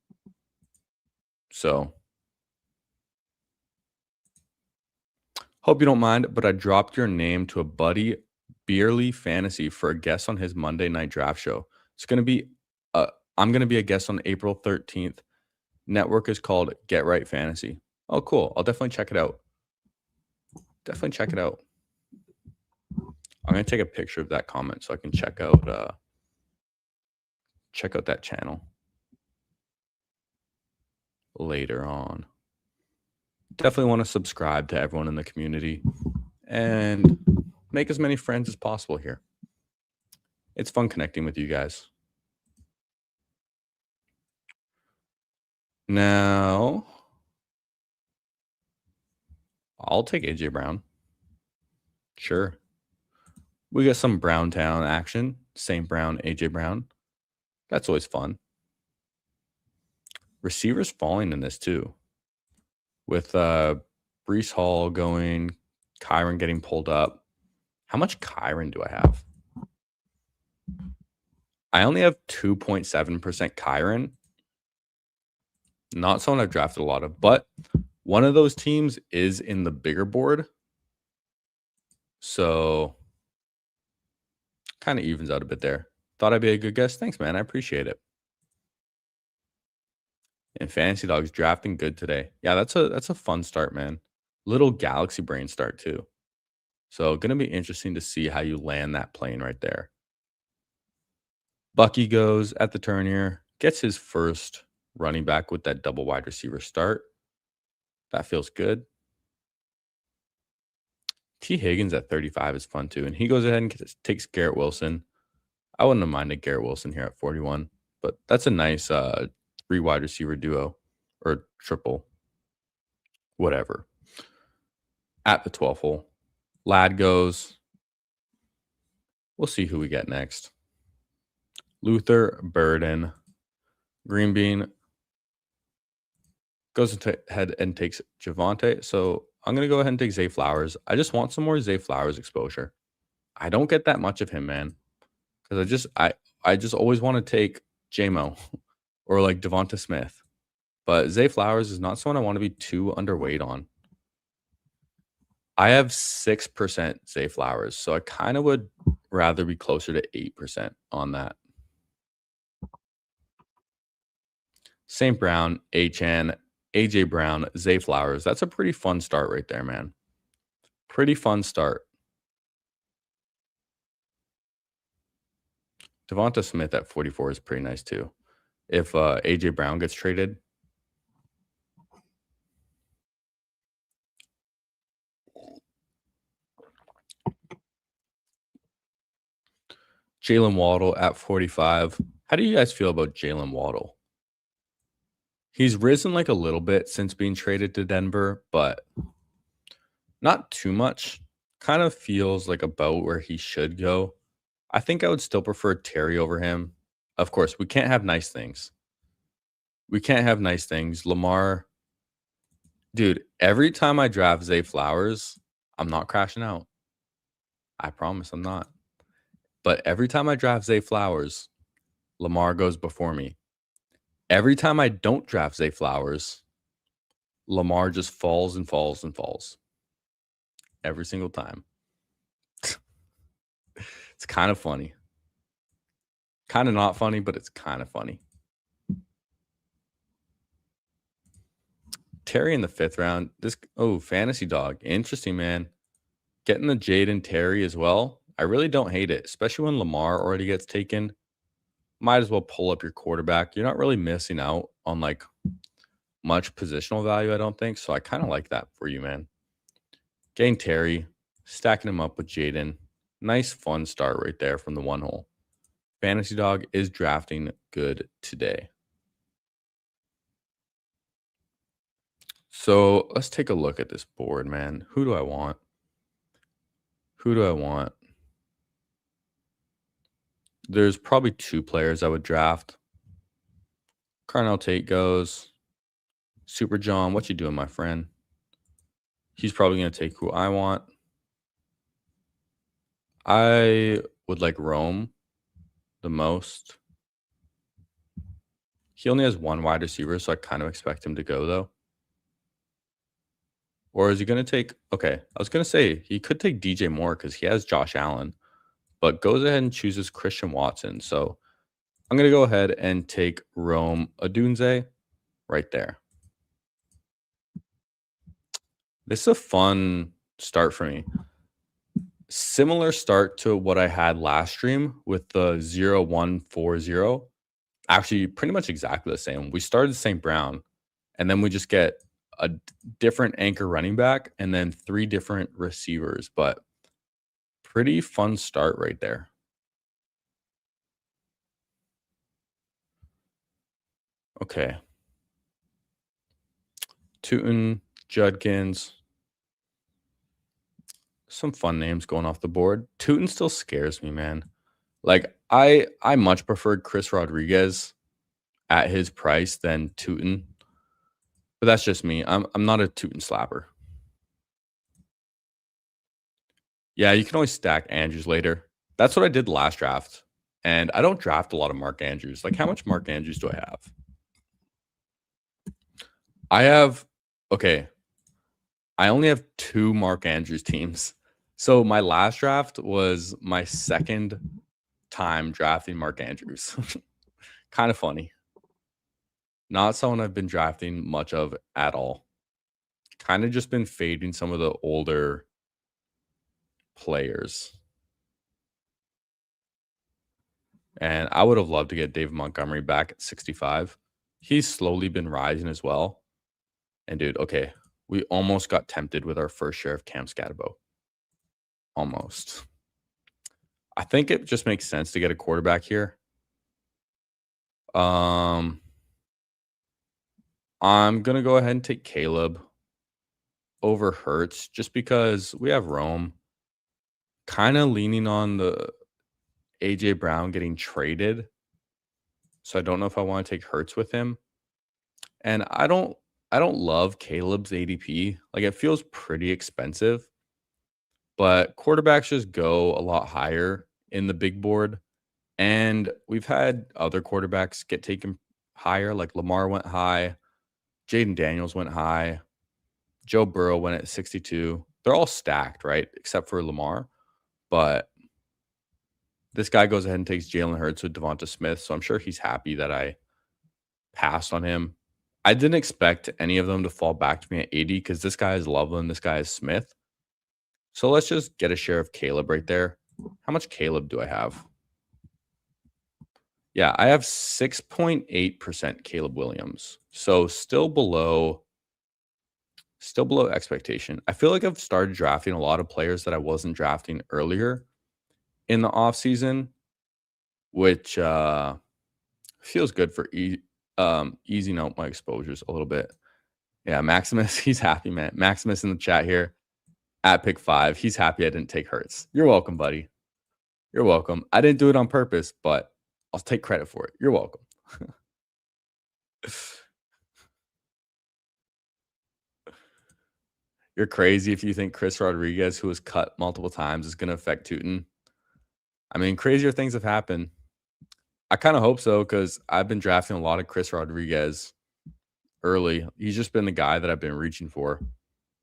So hope you don't mind, but I dropped your name to a buddy, Beerly Fantasy, for a guest on his Monday night draft show. It's going to be, I'm going to be a guest on April 13th. Network is called Get Right Fantasy. Oh, cool. I'll definitely check it out. Definitely check it out. I'm going to take a picture of that comment so I can check out that channel later on. Definitely want to subscribe to everyone in the community and make as many friends as possible here. It's fun connecting with you guys. Now, I'll take AJ Brown. Sure. We got some Browntown action. St. Brown, AJ Brown. That's always fun. Receivers falling in this too. With Brees Hall going, Kyron getting pulled up. How much Kyron do I have? I only have 2.7% Kyron. Not someone I've drafted a lot of, but one of those teams is in the bigger board. So kind of evens out a bit there. Thought I'd be a good guest. Thanks, man. I appreciate it. And Fantasy Dogs drafting good today. Yeah, that's a fun start, man. Little galaxy brain start too. So gonna be interesting to see how you land that plane right there. Bucky goes at the turn here, gets his first running back with that double wide receiver start. That feels good. T. Higgins at 35 is fun too. And he goes ahead and takes Garrett Wilson. I wouldn't have minded Garrett Wilson here at 41, but that's a nice 3 wide receiver duo or triple, whatever. At the 12th hole, Lad goes. We'll see who we get next. Luther Burden. Green Bean goes ahead and takes Javonte. So I'm going to go ahead and take Zay Flowers. I just want some more Zay Flowers exposure. I don't get that much of him, man. Because I just always want to take JMO or like Devonta Smith. But Zay Flowers is not someone I want to be too underweight on. I have 6% Zay Flowers, so I kind of would rather be closer to 8% on that. St. Brown, HN, AJ Brown, Zay Flowers. That's a pretty fun start right there, man. Pretty fun start. Devonta Smith at 44 is pretty nice too. If AJ Brown gets traded. Jalen Waddle at 45. How do you guys feel about Jalen Waddle? He's risen like a little bit since being traded to Denver, but not too much. Kind of feels like about where he should go. I think I would still prefer Terry over him. Of course, we can't have nice things. We can't have nice things. Lamar, dude, every time I draft Zay Flowers, I'm not crashing out. I promise I'm not. But every time I draft Zay Flowers, Lamar goes before me. Every time I don't draft Zay Flowers, Lamar just falls and falls and falls. Every single time. It's kind of funny. Kind of not funny, but it's kind of funny. Terry in the 5th round. Fantasy Dog. Interesting, man. Getting the Jaden Terry as well. I really don't hate it, especially when Lamar already gets taken. Might as well pull up your quarterback. You're not really missing out on like much positional value, I don't think. So I kind of like that for you, man. Getting Terry, stacking him up with Jaden. Nice fun start right there from the 1 hole. Fantasy Dog is drafting good today. So let's take a look at this board, man. Who do I want? There's probably 2 players I would draft. Carnell Tate goes. Super John, what you doing, my friend? He's probably going to take who I want. I would like Rome the most. He only has 1 wide receiver, so I kind of expect him to go, though. Or is he going to take... Okay, I was going to say he could take DJ Moore because he has Josh Allen, but goes ahead and chooses Christian Watson. So I'm going to go ahead and take Rome Odunze right there. This is a fun start for me. Similar start to what I had last stream with the 0-1-4-0. Actually, pretty much exactly the same. We started St. Brown, and then we just get different anchor running back and then 3 different receivers, but pretty fun start right there. Okay. Tootin, Judkins, some fun names going off the board. Tootin still scares me, man. Like, I much preferred Chris Rodriguez at his price than Tootin, but that's just me. I'm not a Tootin slapper. Yeah, you can always stack Andrews later. That's what I did last draft, and I don't draft a lot of Mark Andrews. Like, how much Mark Andrews do I have? I have okay, I only have 2 Mark Andrews teams. So my last draft was my second time drafting Mark Andrews. Kind of funny. Not someone I've been drafting much of at all. Kind of just been fading some of the older players. And I would have loved to get David Montgomery back at 65. He's slowly been rising as well. And dude, okay, we almost got tempted with our first share of Cam Scatterbo. Almost. I think it just makes sense to get a quarterback here. I'm gonna go ahead and take Caleb over Hurts just because we have Rome. Kind of leaning on the AJ Brown getting traded. So I don't know if I want to take Hurts with him. And I don't love Caleb's ADP. Like it feels pretty expensive. But quarterbacks just go a lot higher in the big board. And we've had other quarterbacks get taken higher, like Lamar went high, Jaden Daniels went high, Joe Burrow went at 62. They're all stacked, right? Except for Lamar. But this guy goes ahead and takes Jalen Hurts with Devonta Smith. So I'm sure he's happy that I passed on him. I didn't expect any of them to fall back to me at 80 because this guy is Loveland, this guy is Smith. So let's just get a share of Caleb right there. How much Caleb do I have? Yeah, I have 6.8% Caleb Williams. So still below expectation. I feel like I've started drafting a lot of players that I wasn't drafting earlier in the offseason, which feels good for easing out my exposures a little bit. Yeah, Maximus, he's happy, man. Maximus in the chat here at pick 5. He's happy I didn't take Hurts. You're welcome, buddy. You're welcome. I didn't do it on purpose, but I'll take credit for it. You're welcome. You're crazy if you think Chris Rodriguez, who was cut multiple times, is going to affect Tootin. I mean, crazier things have happened. I kind of hope so because I've been drafting a lot of Chris Rodriguez early. He's just been the guy that I've been reaching for.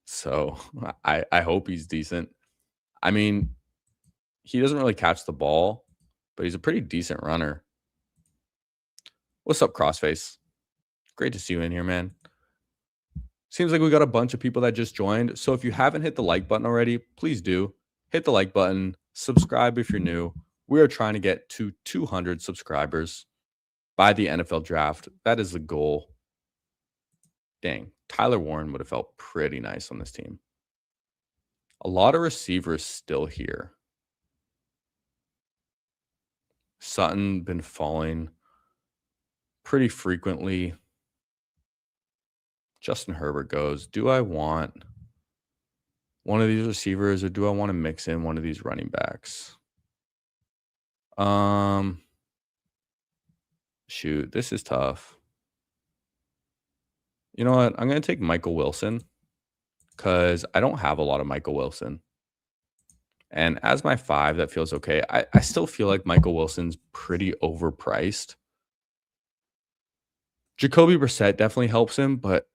So I hope he's decent. I mean, he doesn't really catch the ball, but he's a pretty decent runner. What's up, Crossface? Great to see you in here, man. Seems like we got a bunch of people that just joined. So if you haven't hit the like button already, please do. Hit the like button. Subscribe if you're new. We are trying to get to 200 subscribers by the NFL draft. That is the goal. Dang, Tyler Warren would have felt pretty nice on this team. A lot of receivers still here. Sutton been falling pretty frequently. Justin Herbert goes. Do I want one of these receivers or do I want to mix in one of these running backs? Shoot, this is tough. You know what? I'm going to take Michael Wilson because I don't have a lot of Michael Wilson. And as my 5, that feels okay. I still feel like Michael Wilson's pretty overpriced. Jacoby Brissett definitely helps him, but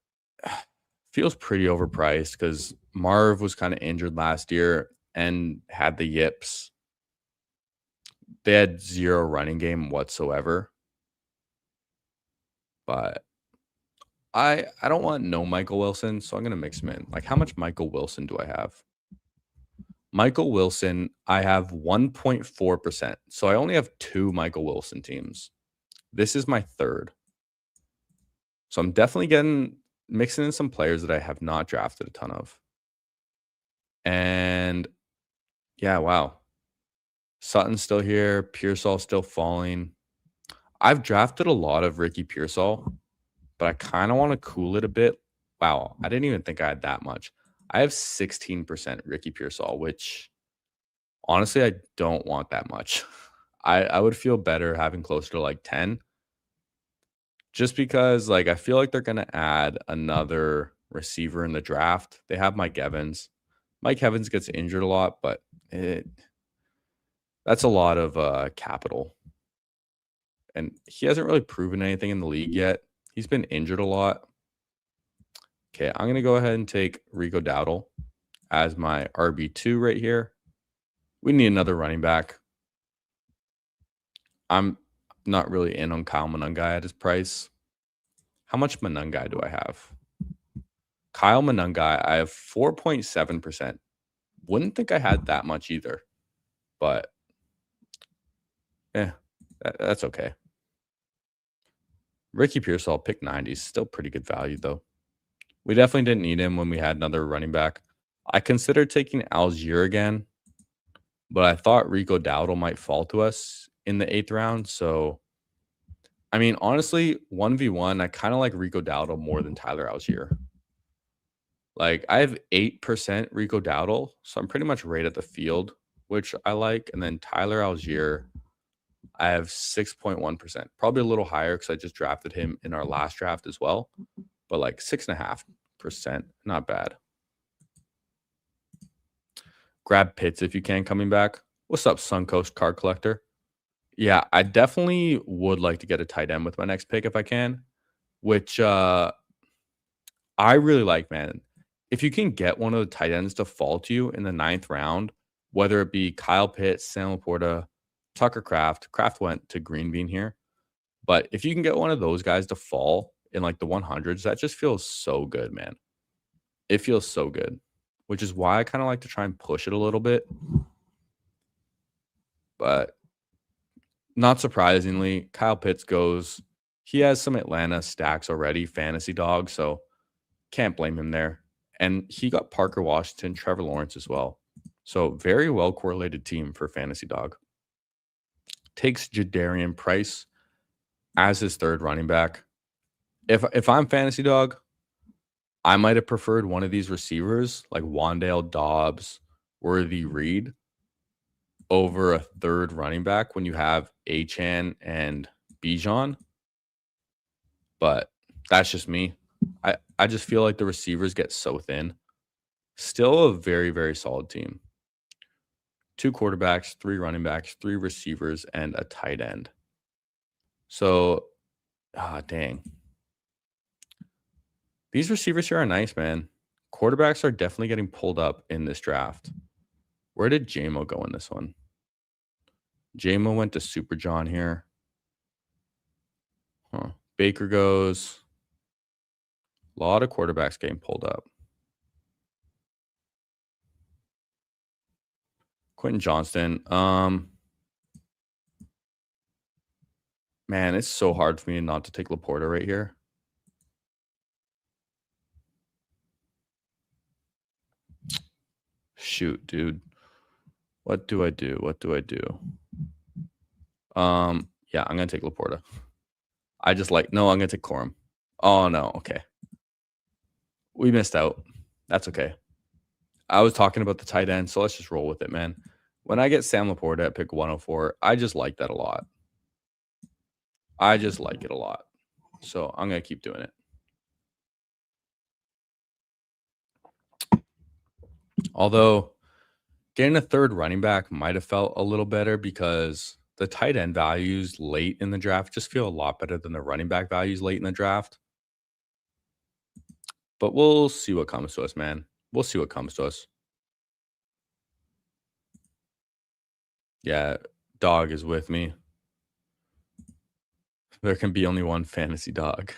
feels pretty overpriced because Marv was kind of injured last year and had the yips. They had 0 running game whatsoever. But I don't want no Michael Wilson, so I'm going to mix him in. Like, how much Michael Wilson do I have? Michael Wilson, I have 1.4%. So I only have 2 Michael Wilson teams. This is my 3rd. So I'm definitely getting mixing in some players that I have not drafted a ton of. And yeah, wow. Sutton's still here. Pearsall's still falling. I've drafted a lot of Ricky Pearsall, but I kind of want to cool it a bit. Wow, I didn't even think I had that much. I have 16% Ricky Pearsall, which honestly, I don't want that much. I would feel better having closer to like 10, just because like I feel like they're gonna add another receiver in the draft. They have Mike Evans. Mike Evans gets injured a lot, but that's a lot of capital. And he hasn't really proven anything in the league yet. He's been injured a lot. Okay, I'm gonna go ahead and take Rico Dowdle as my RB2 right here. We need another running back. I'm not really in on Kyle Monungai at his price. How much Monungai do I have? Kyle Monungai, I have 4.7%. Wouldn't think I had that much either, but that's okay. Ricky Pearsall, pick 90, still pretty good value though. We definitely didn't need him when we had another running back. I considered taking Algier again, but I thought Rico Dowdle might fall to us in the 8th round. So, I mean, honestly, 1v1, I kind of like Rico Dowdle more than Tyler Algier. Like, I have 8% Rico Dowdle, so I'm pretty much right at the field, which I like. And then Tyler Algier, I have 6.1%. Probably a little higher because I just drafted him in our last draft as well. But like 6.5%, not bad. Grab Pitts if you can coming back. What's up, Suncoast Card Collector? Yeah, I definitely would like to get a tight end with my next pick if I can, which I really like, man. If you can get one of the tight ends to fall to you in the 9th round, whether it be Kyle Pitts, Sam Laporta, Tucker Kraft. Kraft went to Green Bean here. But if you can get one of those guys to fall in like the 100s, that just feels so good, man. It feels so good, which is why I kind of like to try and push it a little bit. But not surprisingly, Kyle Pitts goes. He has some Atlanta stacks already, fantasy dog, so can't blame him there. And he got Parker Washington, Trevor Lawrence as well. So very well correlated team for fantasy dog. Takes Jadarian Price as his 3rd running back. If I'm fantasy dog, I might have preferred one of these receivers like Wandale Dobbs, Worthy Reed over a 3rd running back when you have Achane and Bijan. But that's just me. I just feel like the receivers get so thin. Still a very, very solid team. 2 quarterbacks, 3 running backs, 3 receivers, and a tight end. So, dang. These receivers here are nice, man. Quarterbacks are definitely getting pulled up in this draft. Where did JMO go in this one? JMO went to Super John here. Baker goes. A lot of quarterbacks getting pulled up. Quentin Johnston. Man, it's so hard for me not to take Laporta right here. Shoot, dude. What do I do? Yeah, I'm gonna take Laporta. I'm gonna take Corum. Oh no, okay. We missed out. That's okay. I was talking about the tight end, so let's just roll with it, man. When I get Sam Laporta at pick 104, I just like that a lot. I just like it a lot. So I'm gonna keep doing it. Although getting a 3rd running back might have felt a little better because the tight end values late in the draft just feel a lot better than the running back values late in the draft. But we'll see what comes to us, man. We'll see what comes to us. Yeah, dog is with me. There can be only one fantasy dog.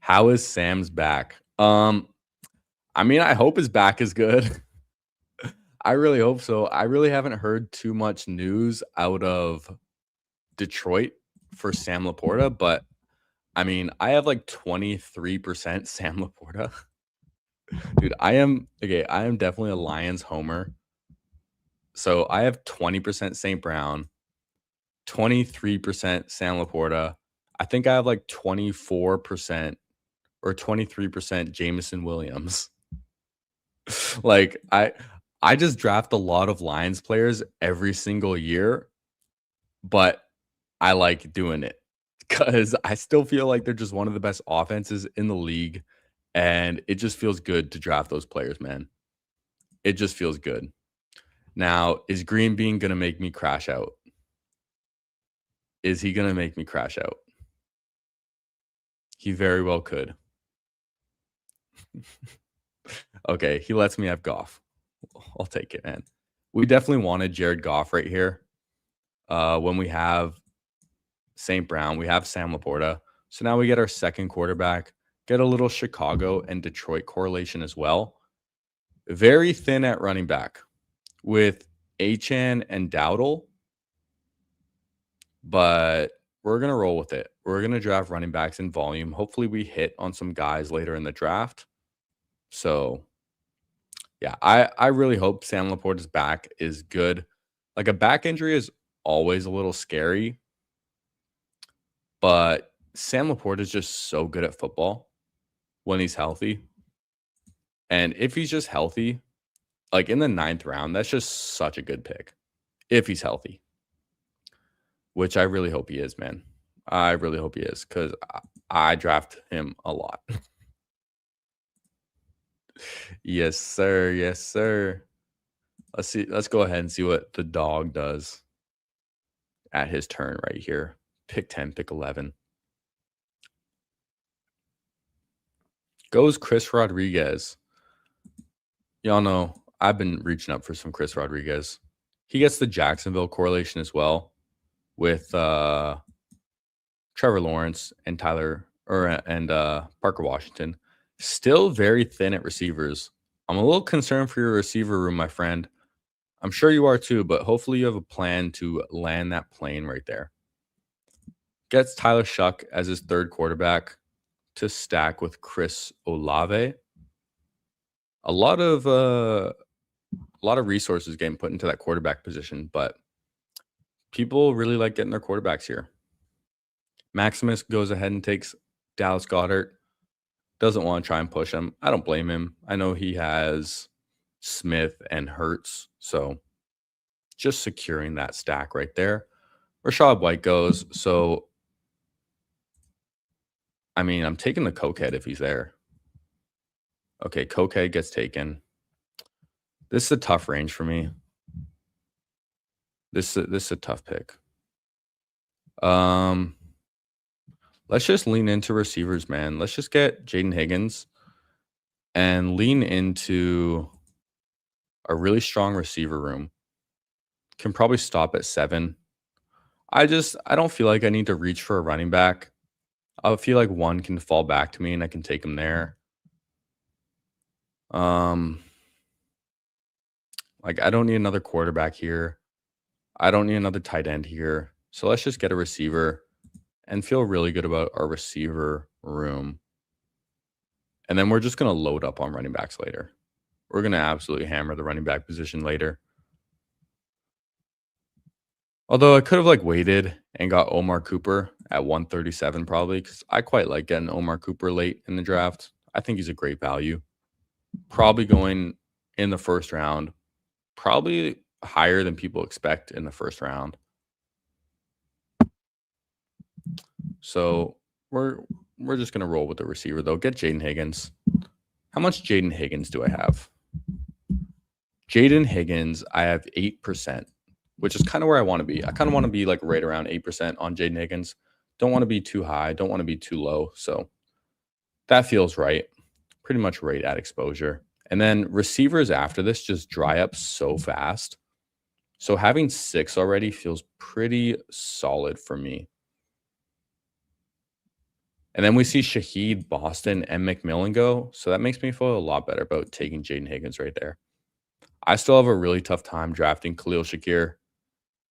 How is Sam's back? I mean, I hope his back is good. I really hope so. I really haven't heard too much news out of Detroit for Sam Laporta, but I mean, I have like 23% Sam Laporta. Dude, I am definitely a Lions homer. So I have 20% St. Brown, 23% Sam Laporta. I think I have like 24% or 23% Jameson Williams. Like I just draft a lot of Lions players every single year, but I like doing it because I still feel like they're just one of the best offenses in the league, and it just feels good to draft those players, man. It just feels good. Now, is Green Bean gonna make me crash out? Is he gonna make me crash out? He very well could. Okay, he lets me have Goff. I'll take it, man. We definitely wanted Jared Goff right here. When we have St. Brown, we have Sam Laporta. So now we get our second quarterback, get a little Chicago and Detroit correlation as well. Very thin at running back with Achan and Dowdle, but we're going to roll with it. We're going to draft running backs in volume. Hopefully we hit on some guys later in the draft. So, yeah, I really hope Sam Laporta's back is good. Like a back injury is always a little scary, but Sam Laporta is just so good at football when he's healthy. And if he's just healthy, like in the 9th round, that's just such a good pick if he's healthy, which I really hope he is, man. I really hope he is because I draft him a lot. Yes, sir. Yes, sir. Let's see. Let's go ahead and see what the dog does at his turn right here. Pick 10, pick 11. Goes Chris Rodriguez. Y'all know I've been reaching up for some Chris Rodriguez. He gets the Jacksonville correlation as well with Trevor Lawrence and Parker Washington. Still very thin at receivers. I'm a little concerned for your receiver room, my friend. I'm sure you are too, but hopefully you have a plan to land that plane right there. Gets Tyler Shuck as his third quarterback to stack with Chris Olave. A lot of resources getting put into that quarterback position, but people really like getting their quarterbacks here. Maximus goes ahead and takes Dallas Goedert. Doesn't want to try and push him. I don't blame him. I know he has Smith and Hurts, so just securing that stack right there. Rashad White goes. So, I mean, I'm taking the Cokehead if he's there. Okay, Cokehead gets taken. This is a tough range for me. This is a tough pick. Let's just lean into receivers, man. Let's just get Jaden Higgins and lean into a really strong receiver room. Can probably stop at 7. I don't feel like I need to reach for a running back. I feel like one can fall back to me and I can take him there. Like I don't need another quarterback here. I don't need another tight end here. So let's just get a receiver and feel really good about our receiver room. And then we're just going to load up on running backs later. We're going to absolutely hammer the running back position later. Although I could have like waited and got Omar Cooper at 137 probably because I quite like getting Omar Cooper late in the draft. I think he's a great value. Probably going in the first round. Probably higher than people expect in the first round. So we're just going to roll with the receiver, though. Get Jaden Higgins. How much Jaden Higgins do I have? Jaden Higgins, I have 8%, which is kind of where I want to be. I kind of want to be like right around 8% on Jaden Higgins. Don't want to be too high. Don't want to be too low. So that feels right. Pretty much right at exposure. And then receivers after this just dry up so fast. So having 6 already feels pretty solid for me. And then we see Shaheed, Boston, and McMillan go. So that makes me feel a lot better about taking Jaden Higgins right there. I still have a really tough time drafting Khalil Shakir.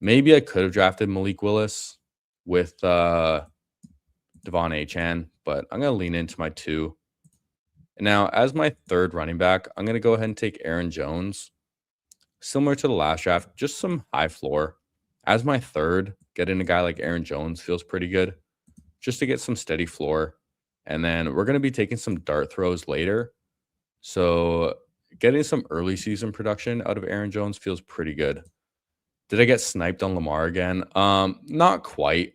Maybe I could have drafted Malik Willis with Devon Achan, but I'm going to lean into my 2. And now, as my 3rd running back, I'm going to go ahead and take Aaron Jones. Similar to the last draft, just some high floor. As my 3rd, getting a guy like Aaron Jones feels pretty good, just to get some steady floor. And then we're going to be taking some dart throws later. So getting some early season production out of Aaron Jones feels pretty good. Did I get sniped on Lamar again? Not quite,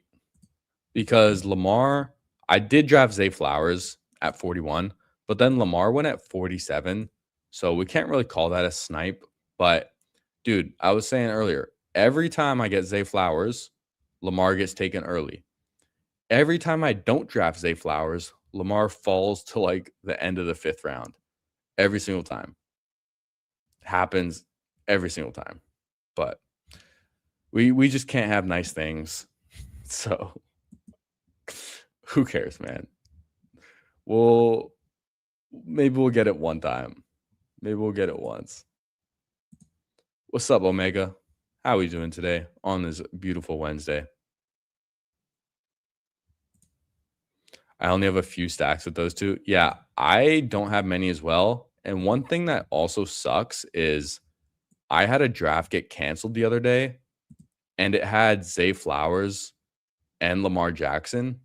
because Lamar, I did draft Zay Flowers at 41, but then Lamar went at 47. So we can't really call that a snipe. But dude, I was saying earlier, every time I get Zay Flowers, Lamar gets taken early. Every time I don't draft Zay Flowers, Lamar falls to like the end of the 5th round. Every single time. Happens every single time. But we just can't have nice things. So who cares, man? Maybe we'll get it one time. Maybe we'll get it once. What's up, Omega? How are we doing today on this beautiful Wednesday? I only have a few stacks with those 2. Yeah, I don't have many as well. And one thing that also sucks is I had a draft get canceled the other day, and it had Zay Flowers and Lamar Jackson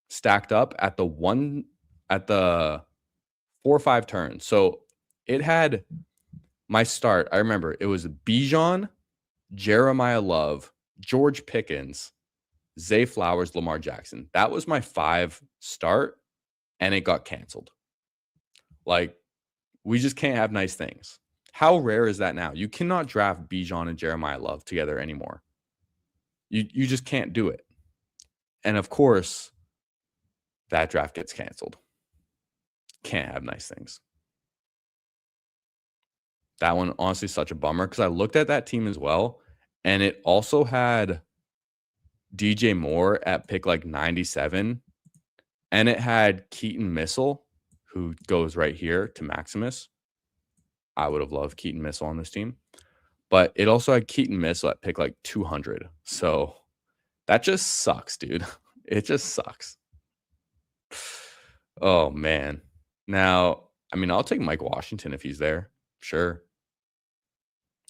stacked up at the 4 or 5 turn. So it had my start. I remember it was Bijan, Jeremiah Love, George Pickens, Zay Flowers, Lamar Jackson. That was my 5 start, and it got canceled. Like, we just can't have nice things. How rare is that now? You cannot draft Bijan and Jeremiah Love together anymore. You just can't do it. And of course, that draft gets canceled. Can't have nice things. That one, honestly, such a bummer, because I looked at that team as well, and it also had DJ Moore at pick like 97, and it had Keaton Missile, who goes right here to Maximus. I would have loved Keaton Missile on this team, but it also had Keaton Missile at pick like 200. So that just sucks, dude. It just sucks. Oh, man. Now, I mean, I'll take Mike Washington if he's there. Sure.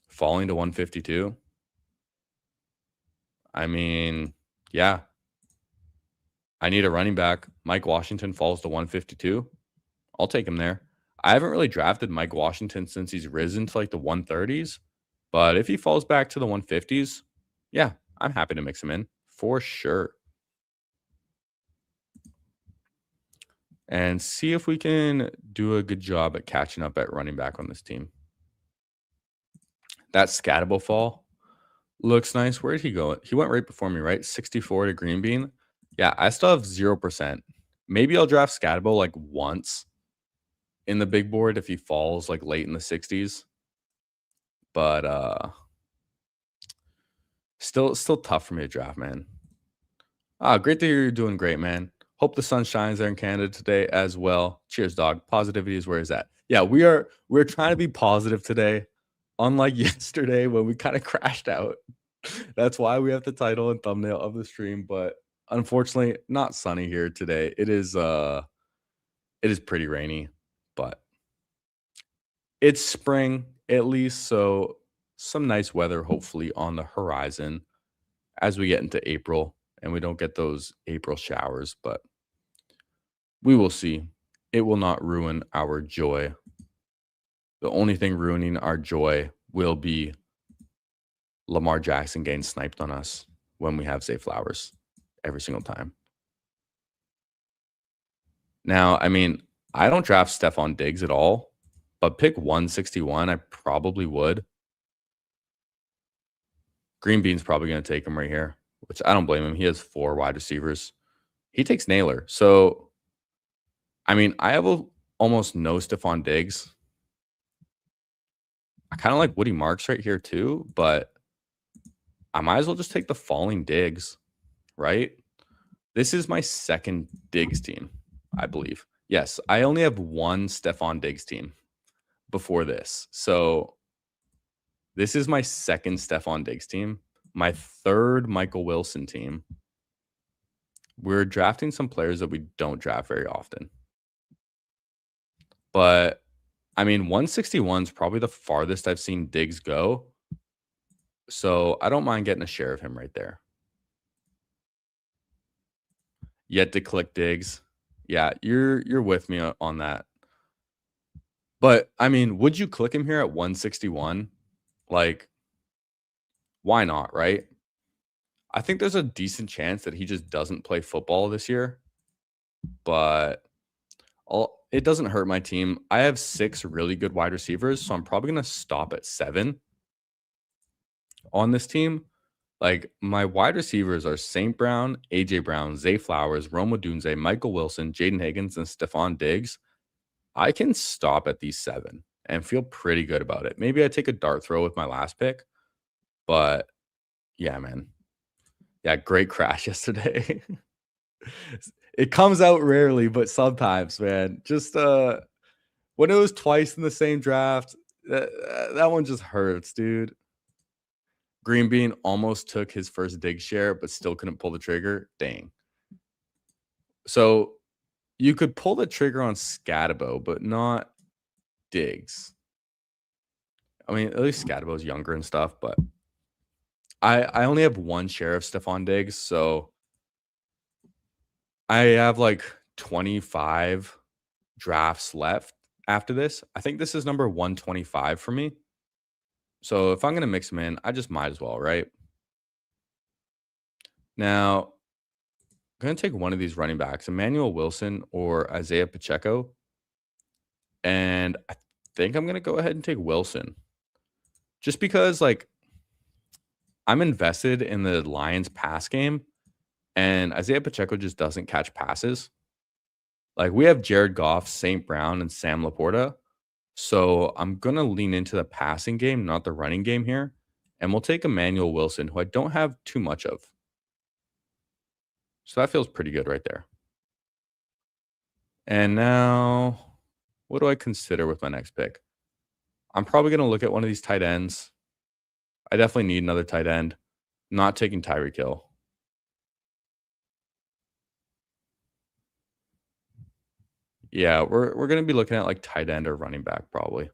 Falling to 152. I mean, yeah. I need a running back. Mike Washington falls to 152. I'll take him there. I haven't really drafted Mike Washington since he's risen to like the 130s. But if he falls back to the 150s, yeah, I'm happy to mix him in for sure. And see if we can do a good job at catching up at running back on this team. That Scatable fall looks nice. Where did he go? He went right before me, right? 64 to Green Bean. Yeah, I still have 0%. Maybe I'll draft Scatable like once in the big board if he falls like late in the 60s. But still tough for me to draft, man. Great to hear you're doing great, man. Hope the sun shines there in Canada today as well. Cheers, dog. Positivity is where it's at. Yeah, we're trying to be positive today, unlike yesterday when we kind of crashed out. That's why we have the title and thumbnail of the stream, but unfortunately, not sunny here today. It is pretty rainy, but it's spring at least, so some nice weather hopefully on the horizon as we get into April and we don't get those April showers, but we will see. It will not ruin our joy. The only thing ruining our joy will be Lamar Jackson getting sniped on us when we have Zay Flowers every single time. Now, I mean, I don't draft Stephon Diggs at all, but pick 161, I probably would. Green Bean's probably going to take him right here, which I don't blame him. He has 4 wide receivers. He takes Naylor. So, I mean, I have almost no Stephon Diggs. I kind of like Woody Marks right here too, but I might as well just take the falling Diggs, right? This is my second Diggs team, I believe. Yes, I only have one Stephon Diggs team before this. So this is my second Stephon Diggs team, my third Michael Wilson team. We're drafting some players that we don't draft very often. But I mean, 161 is probably the farthest I've seen Diggs go. So I don't mind getting a share of him right there. Yet to click Diggs. Yeah, you're with me on that. But I mean, would you click him here at 161? Like, why not, right? I think there's a decent chance that he just doesn't play football this year, but it doesn't hurt my team. I have 6 really good wide receivers, so I'm probably going to stop at 7 on this team. Like, my wide receivers are St. Brown, A.J. Brown, Zay Flowers, Rome Odunze, Michael Wilson, Jaden Higgins, and Stephon Diggs. I can stop at these 7 and feel pretty good about it. Maybe I take a dart throw with my last pick, but yeah, man. Yeah, great crash yesterday. It comes out rarely, but sometimes, man. Just when it was twice in the same draft, that one just hurts, dude. Green Bean almost took his first dig share, but still couldn't pull the trigger. Dang. So you could pull the trigger on Scatabo, but not Diggs. I mean, at least Scatabo's younger and stuff, but I only have 1 share of Stephon Diggs, so I have like 25 drafts left after this. I think this is number 125 for me. So if I'm going to mix them in, I just might as well, right? Now, I'm going to take one of these running backs, Emmanuel Wilson or Isaiah Pacheco. And I think I'm going to go ahead and take Wilson. Just because, like, I'm invested in the Lions pass game, and Isaiah Pacheco just doesn't catch passes. Like, we have Jared Goff, St. Brown, and Sam Laporta. So I'm going to lean into the passing game, not the running game here. And we'll take Emmanuel Wilson, who I don't have too much of. So that feels pretty good right there. And now, what do I consider with my next pick? I'm probably going to look at one of these tight ends. I definitely need another tight end. Not taking Tyreek Hill. Yeah, we're going to be looking at like tight end or running back probably.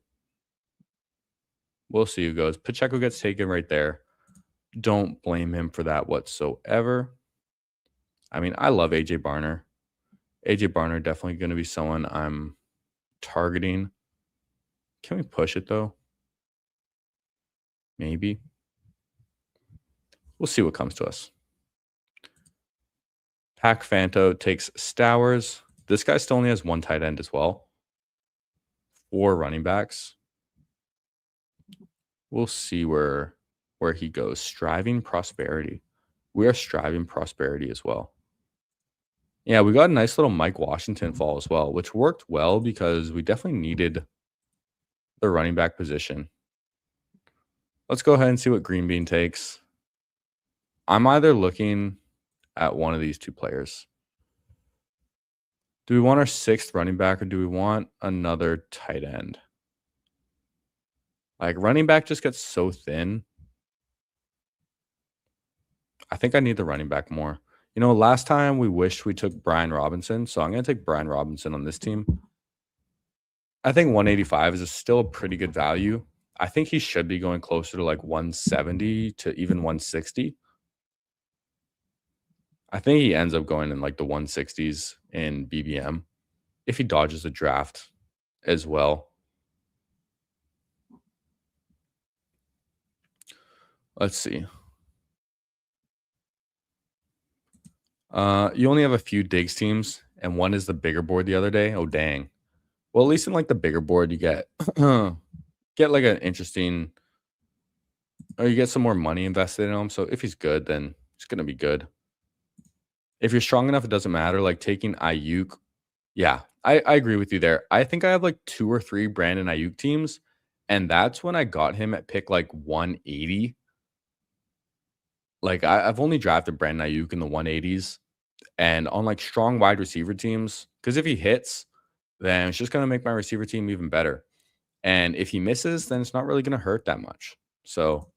We'll see who goes. Pacheco gets taken right there. Don't blame him for that whatsoever. I mean, I love AJ Barner. AJ Barner definitely going to be someone I'm targeting. Can we push it though? Maybe. We'll see what comes to us. Pack Fanto takes Stowers. This guy still only has 1 tight end as well. 4 running backs. We'll see where he goes. Striving Prosperity. We are Striving Prosperity as well. Yeah, we got a nice little Mike Washington fall as well, which worked well because we definitely needed the running back position. Let's go ahead and see what Green Bean takes. I'm either looking at one of these 2 players. Do we want our 6th running back or do we want another tight end? Like, running back just gets so thin. I think I need the running back more. You know, last time we wished we took Brian Robinson, so I'm going to take Brian Robinson on this team. I think 185 is still a pretty good value. I think he should be going closer to like 170 to even 160. I think he ends up going in like the 160s in BBM if he dodges the draft as well. Let's see. You only have a few digs teams, and one is the bigger board the other day. Oh, dang. Well, at least in like the bigger board, you get like an interesting, or you get some more money invested in him. So if he's good, then it's gonna be good. If you're strong enough, it doesn't matter. Like taking Ayuk, yeah, I agree with you there. I think I have like 2 or 3 Brandon Ayuk teams, and that's when I got him at pick like 180. Like I've only drafted Brandon Ayuk in the 180s, and on like strong wide receiver teams, because if he hits, then it's just gonna make my receiver team even better. And if he misses, then it's not really gonna hurt that much. So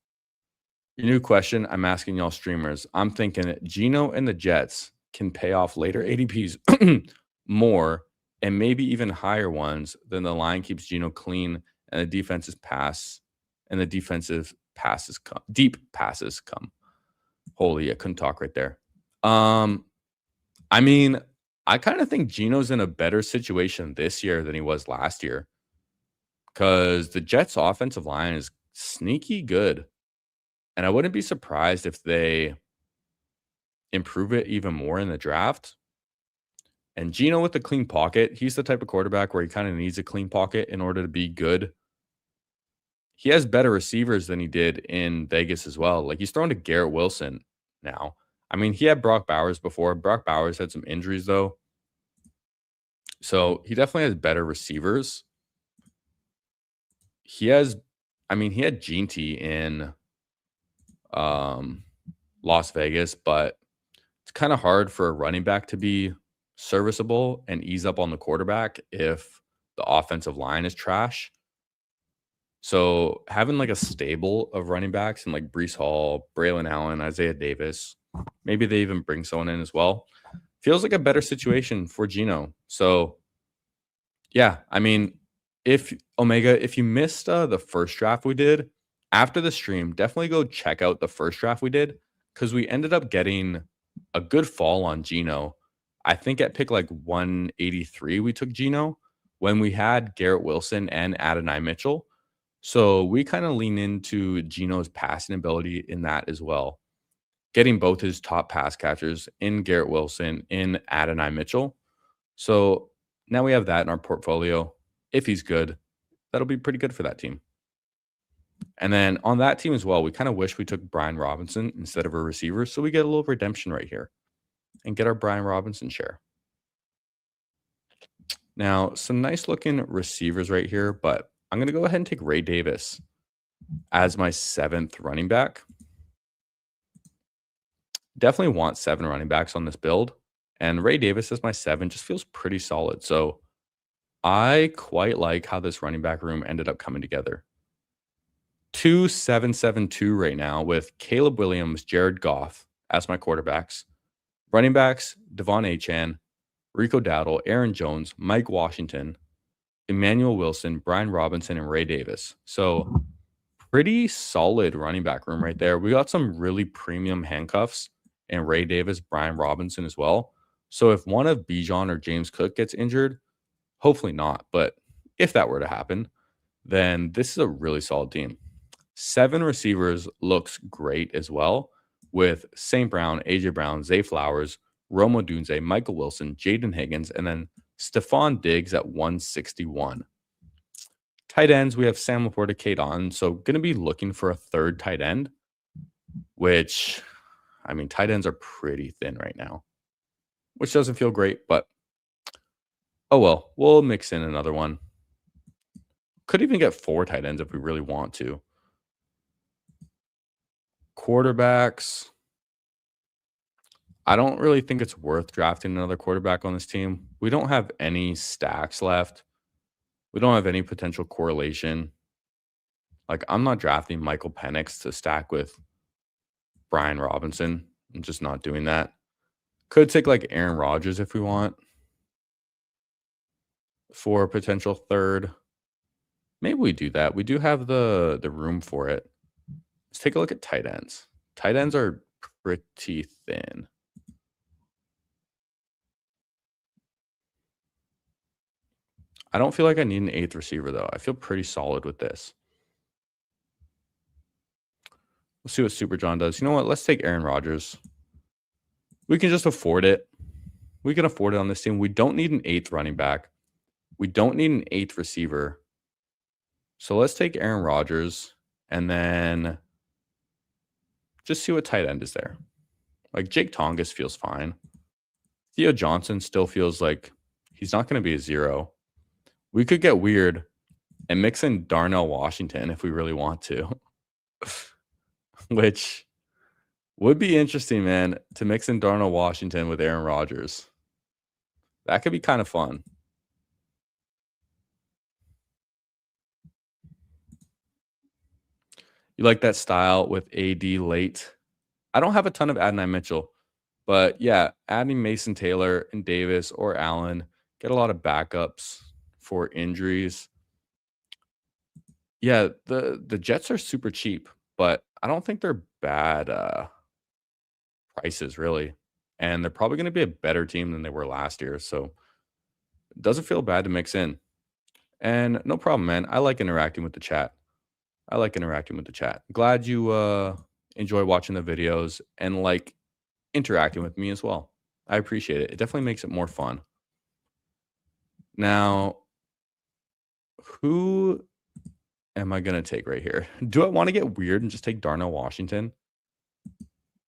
your new question, I'm asking y'all streamers. I'm thinking Geno and the Jets. can pay off later ADPs more and maybe even higher ones than the line keeps Geno clean and the defensive pass and the defensive passes come deep passes come. Holy, I couldn't talk right there. Um, I mean, I kind of think Geno's in a better situation this year than he was last year because the Jets' offensive line is sneaky good. And I wouldn't be surprised if they improve it even more in the draft. And Geno with the clean pocket, he's the type of quarterback where he kind of needs a clean pocket in order to be good. He has better receivers than he did in Vegas as well. Like he's thrown to Garrett Wilson now. I mean, he had Brock Bowers before. Brock Bowers had some injuries though. So he definitely has better receivers. He has, I mean, he had Gene T in Las Vegas, but it's kind of hard for a running back to be serviceable and ease up on the quarterback if the offensive line is trash. So having like a stable of running backs and like Brees Hall, Braylon Allen, Isaiah Davis, maybe they even bring someone in as well, feels like a better situation for Geno. So yeah, I mean, if you missed the first draft we did after the stream, definitely go check out the first draft we did because we ended up getting a good fall on Geno. I think at pick like 183, we took Geno when we had Garrett Wilson and Adonai Mitchell. So we kind of lean into Geno's passing ability in that as well. Getting both his top pass catchers in Garrett Wilson, in Adonai Mitchell. So now we have that in our portfolio. If he's good, that'll be pretty good for that team. And then on that team as well, we kind of wish we took Brian Robinson instead of a receiver. So we get a little redemption right here and get our Brian Robinson share. Now, some nice looking receivers right here, but I'm going to go ahead and take Ray Davis as my 7th running back. Definitely want 7 running backs on this build. And Ray Davis as my 7 just feels pretty solid. So I quite like how this running back room ended up coming together. 2-7-7-2 right now with Caleb Williams, Jared Goff as my quarterbacks. Running backs, Devon Achane, Rico Dowdle, Aaron Jones, Mike Washington, Emmanuel Wilson, Brian Robinson, and Ray Davis. So pretty solid running back room right there. We got some really premium handcuffs and Ray Davis, Brian Robinson as well. So if one of Bijan or James Cook gets injured, hopefully not, but if that were to happen, then this is a really solid team. 7 receivers looks great as well with St. Brown, AJ Brown, Zay Flowers, Rome Odunze, Michael Wilson, Jaden Higgins, and then Stephon Diggs at 161. Tight ends, we have Sam Laporta, Kate On. So going to be looking for a 3rd tight end, which, I mean, tight ends are pretty thin right now, which doesn't feel great, but oh well, we'll mix in another one. Could even get 4 tight ends if we really want to. Quarterbacks, I don't really think it's worth drafting another quarterback on this team. We don't have any stacks left. We don't have any potential correlation. Like, I'm not drafting Michael Penix to stack with Brian Robinson. I'm just not doing that. Could take like Aaron Rodgers if we want for a potential 3rd. Maybe we do that. We do have the room for it. Let's take a look at tight ends. Tight ends are pretty thin. I don't feel like I need an 8th receiver, though. I feel pretty solid with this. Let's see what Super John does. You know what? Let's take Aaron Rodgers. We can just afford it. We can afford it on this team. We don't need an 8th running back. We don't need an 8th receiver. So let's take Aaron Rodgers and then just see what tight end is there. Like Jake Tongas feels fine. Theo Johnson still feels like he's not going to be a 0. We could get weird and mix in Darnell Washington if we really want to, which would be interesting, man, to mix in Darnell Washington with Aaron Rodgers. That could be kind of fun. You like that style with AD late? I don't have a ton of Adonai Mitchell. But yeah, adding Mason Taylor and Davis or Allen, get a lot of backups for injuries. Yeah, the Jets are super cheap, but I don't think they're bad prices really. And they're probably going to be a better team than they were last year. So it doesn't feel bad to mix in. And no problem, man. I like interacting with the chat. I like interacting with the chat. Glad you enjoy watching the videos and like interacting with me as well. I appreciate it. It definitely makes it more fun. Now, who am I going to take right here? Do I want to get weird and just take Darnell Washington?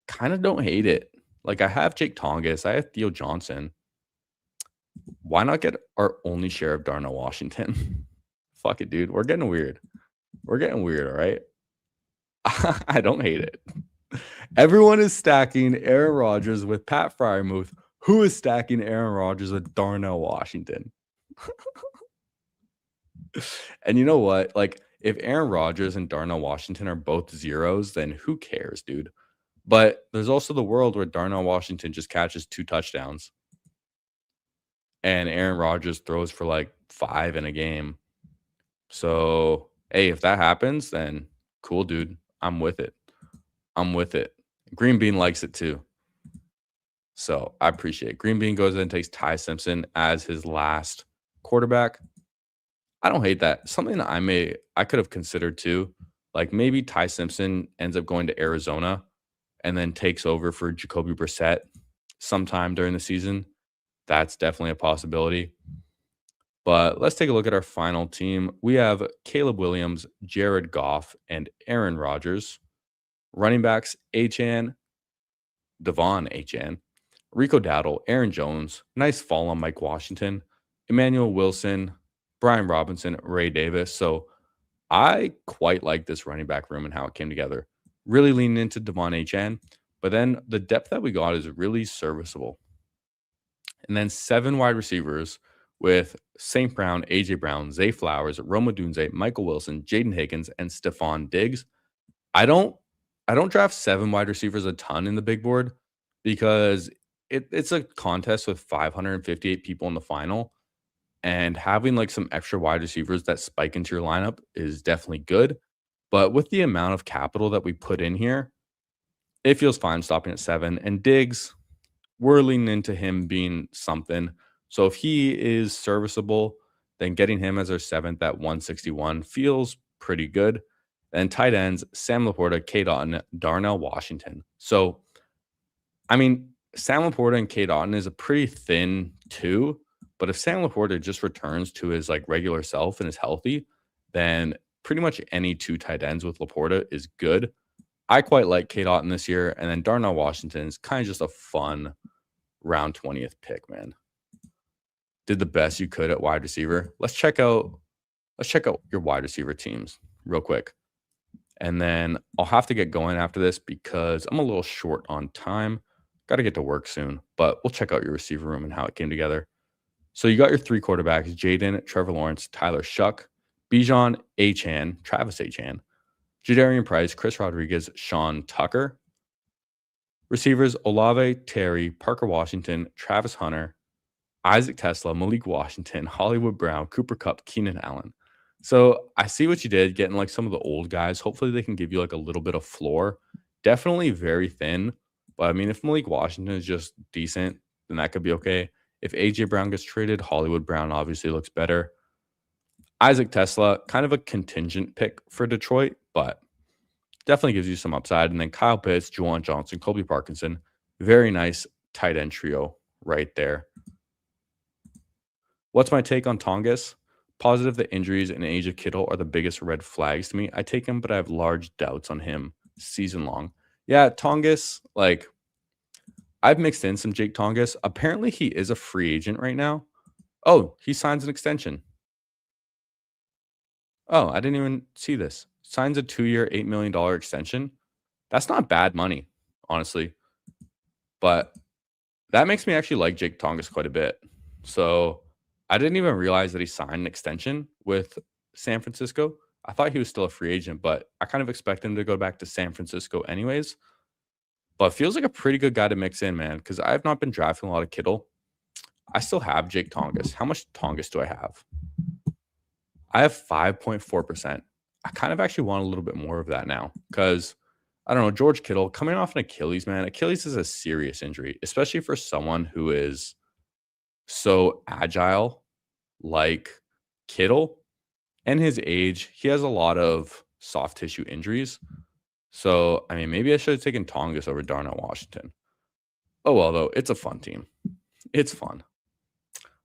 Kind of don't hate it. Like I have Jake Tongas, I have Theo Johnson. Why not get our only share of Darnell Washington? Fuck it, dude. We're getting weird. We're getting weird, all right? I don't hate it. Everyone is stacking Aaron Rodgers with Pat Fryermuth. Who is stacking Aaron Rodgers with Darnell Washington? And you know what? Like, if Aaron Rodgers and Darnell Washington are both zeros, then who cares, dude? But there's also the world where Darnell Washington just catches 2 touchdowns and Aaron Rodgers throws for like 5 in a game. So, hey, if that happens, then cool, dude. I'm with it. I'm with it. Green Bean likes it too. So I appreciate it. Green Bean goes in and takes Ty Simpson as his last quarterback. I don't hate that. Something that I could have considered too. Like maybe Ty Simpson ends up going to Arizona and then takes over for Jacoby Brissett sometime during the season. That's definitely a possibility. But let's take a look at our final team. We have Caleb Williams, Jared Goff, and Aaron Rodgers. Running backs, Achan, Devon Achan, Rico Dowdle, Aaron Jones. Nice fall on Mike Washington, Emmanuel Wilson, Brian Robinson, Ray Davis. So I quite like this running back room and how it came together. Really leaning into Devon Achan, but then the depth that we got is really serviceable. And then 7 wide receivers with St. Brown, AJ Brown, Zay Flowers, Roma Dunze, Michael Wilson, Jaden Higgins, and Stephon Diggs. I don't draft 7 wide receivers a ton in the big board because it's a contest with 558 people in the final. And having like some extra wide receivers that spike into your lineup is definitely good. But with the amount of capital that we put in here, it feels fine stopping at 7. And Diggs, we're leaning into him being something. So if he is serviceable, then getting him as our 7th at 161 feels pretty good. And tight ends, Sam Laporta, K. Dotton, Darnell Washington. So, I mean, Sam Laporta and K. Dotton is a pretty thin 2. But if Sam Laporta just returns to his like regular self and is healthy, then pretty much any 2 tight ends with Laporta is good. I quite like K. Dotton this year. And then Darnell Washington is kind of just a fun round 20th pick, man. Did the best you could at wide receiver. Let's check out your wide receiver teams real quick. And then I'll have to get going after this because I'm a little short on time. Got to get to work soon, but we'll check out your receiver room and how it came together. So you got your 3 quarterbacks, Jaden, Trevor Lawrence, Tyler Shuck, Bijan Achan, Travis Achan, Jadarian Price, Chris Rodriguez, Sean Tucker. Receivers, Olave, Terry, Parker Washington, Travis Hunter, Isaac Tesla, Malik Washington, Hollywood Brown, Cooper Kupp, Keenan Allen. So I see what you did getting like some of the old guys. Hopefully they can give you like a little bit of floor. Definitely very thin. But I mean, if Malik Washington is just decent, then that could be okay. If AJ Brown gets traded, Hollywood Brown obviously looks better. Isaac Tesla, kind of a contingent pick for Detroit, but definitely gives you some upside. And then Kyle Pitts, Juwan Johnson, Colby Parkinson. Very nice tight end trio right there. What's my take on Tongas? Positive that injuries and age of Kittle are the biggest red flags to me. I take him, but I have large doubts on him season long. Yeah, Tongas, like I've mixed in some Jake Tongas. Apparently he is a free agent right now. Oh, he signs an extension. Oh, I didn't even see this. Signs a 2-year, $8 million extension. That's not bad money, honestly. But that makes me actually like Jake Tongas quite a bit. So I didn't even realize that he signed an extension with San Francisco. I thought he was still a free agent, but I kind of expect him to go back to San Francisco anyways. but feels like a pretty good guy to mix in, man, because I have not been drafting a lot of Kittle. I still have Jake Tongas. How much Tongas do I have? I have 5.4%. I kind of actually want a little bit more of that now because I don't know, George Kittle coming off an Achilles, man. Achilles is a serious injury, especially for someone who is so agile like Kittle. And his age, he has a lot of soft tissue injuries. So, I mean, maybe I should have taken Tongas over Darnell Washington. Oh, well, though, it's a fun team. It's fun.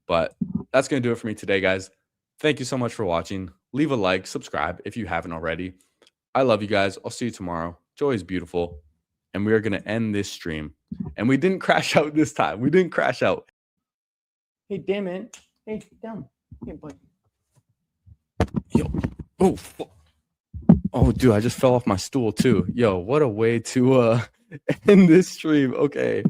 But that's going to do it for me today, guys. Thank you so much for watching. Leave a like, subscribe if you haven't already. I love you guys. I'll see you tomorrow. Joy is beautiful. And we are going to end this stream. And we didn't crash out this time. We didn't crash out. Hey, damn it. Hey, down. Hey, buddy. Yo. Oh, dude, I just fell off my stool too. Yo, what a way to end this stream. Okay.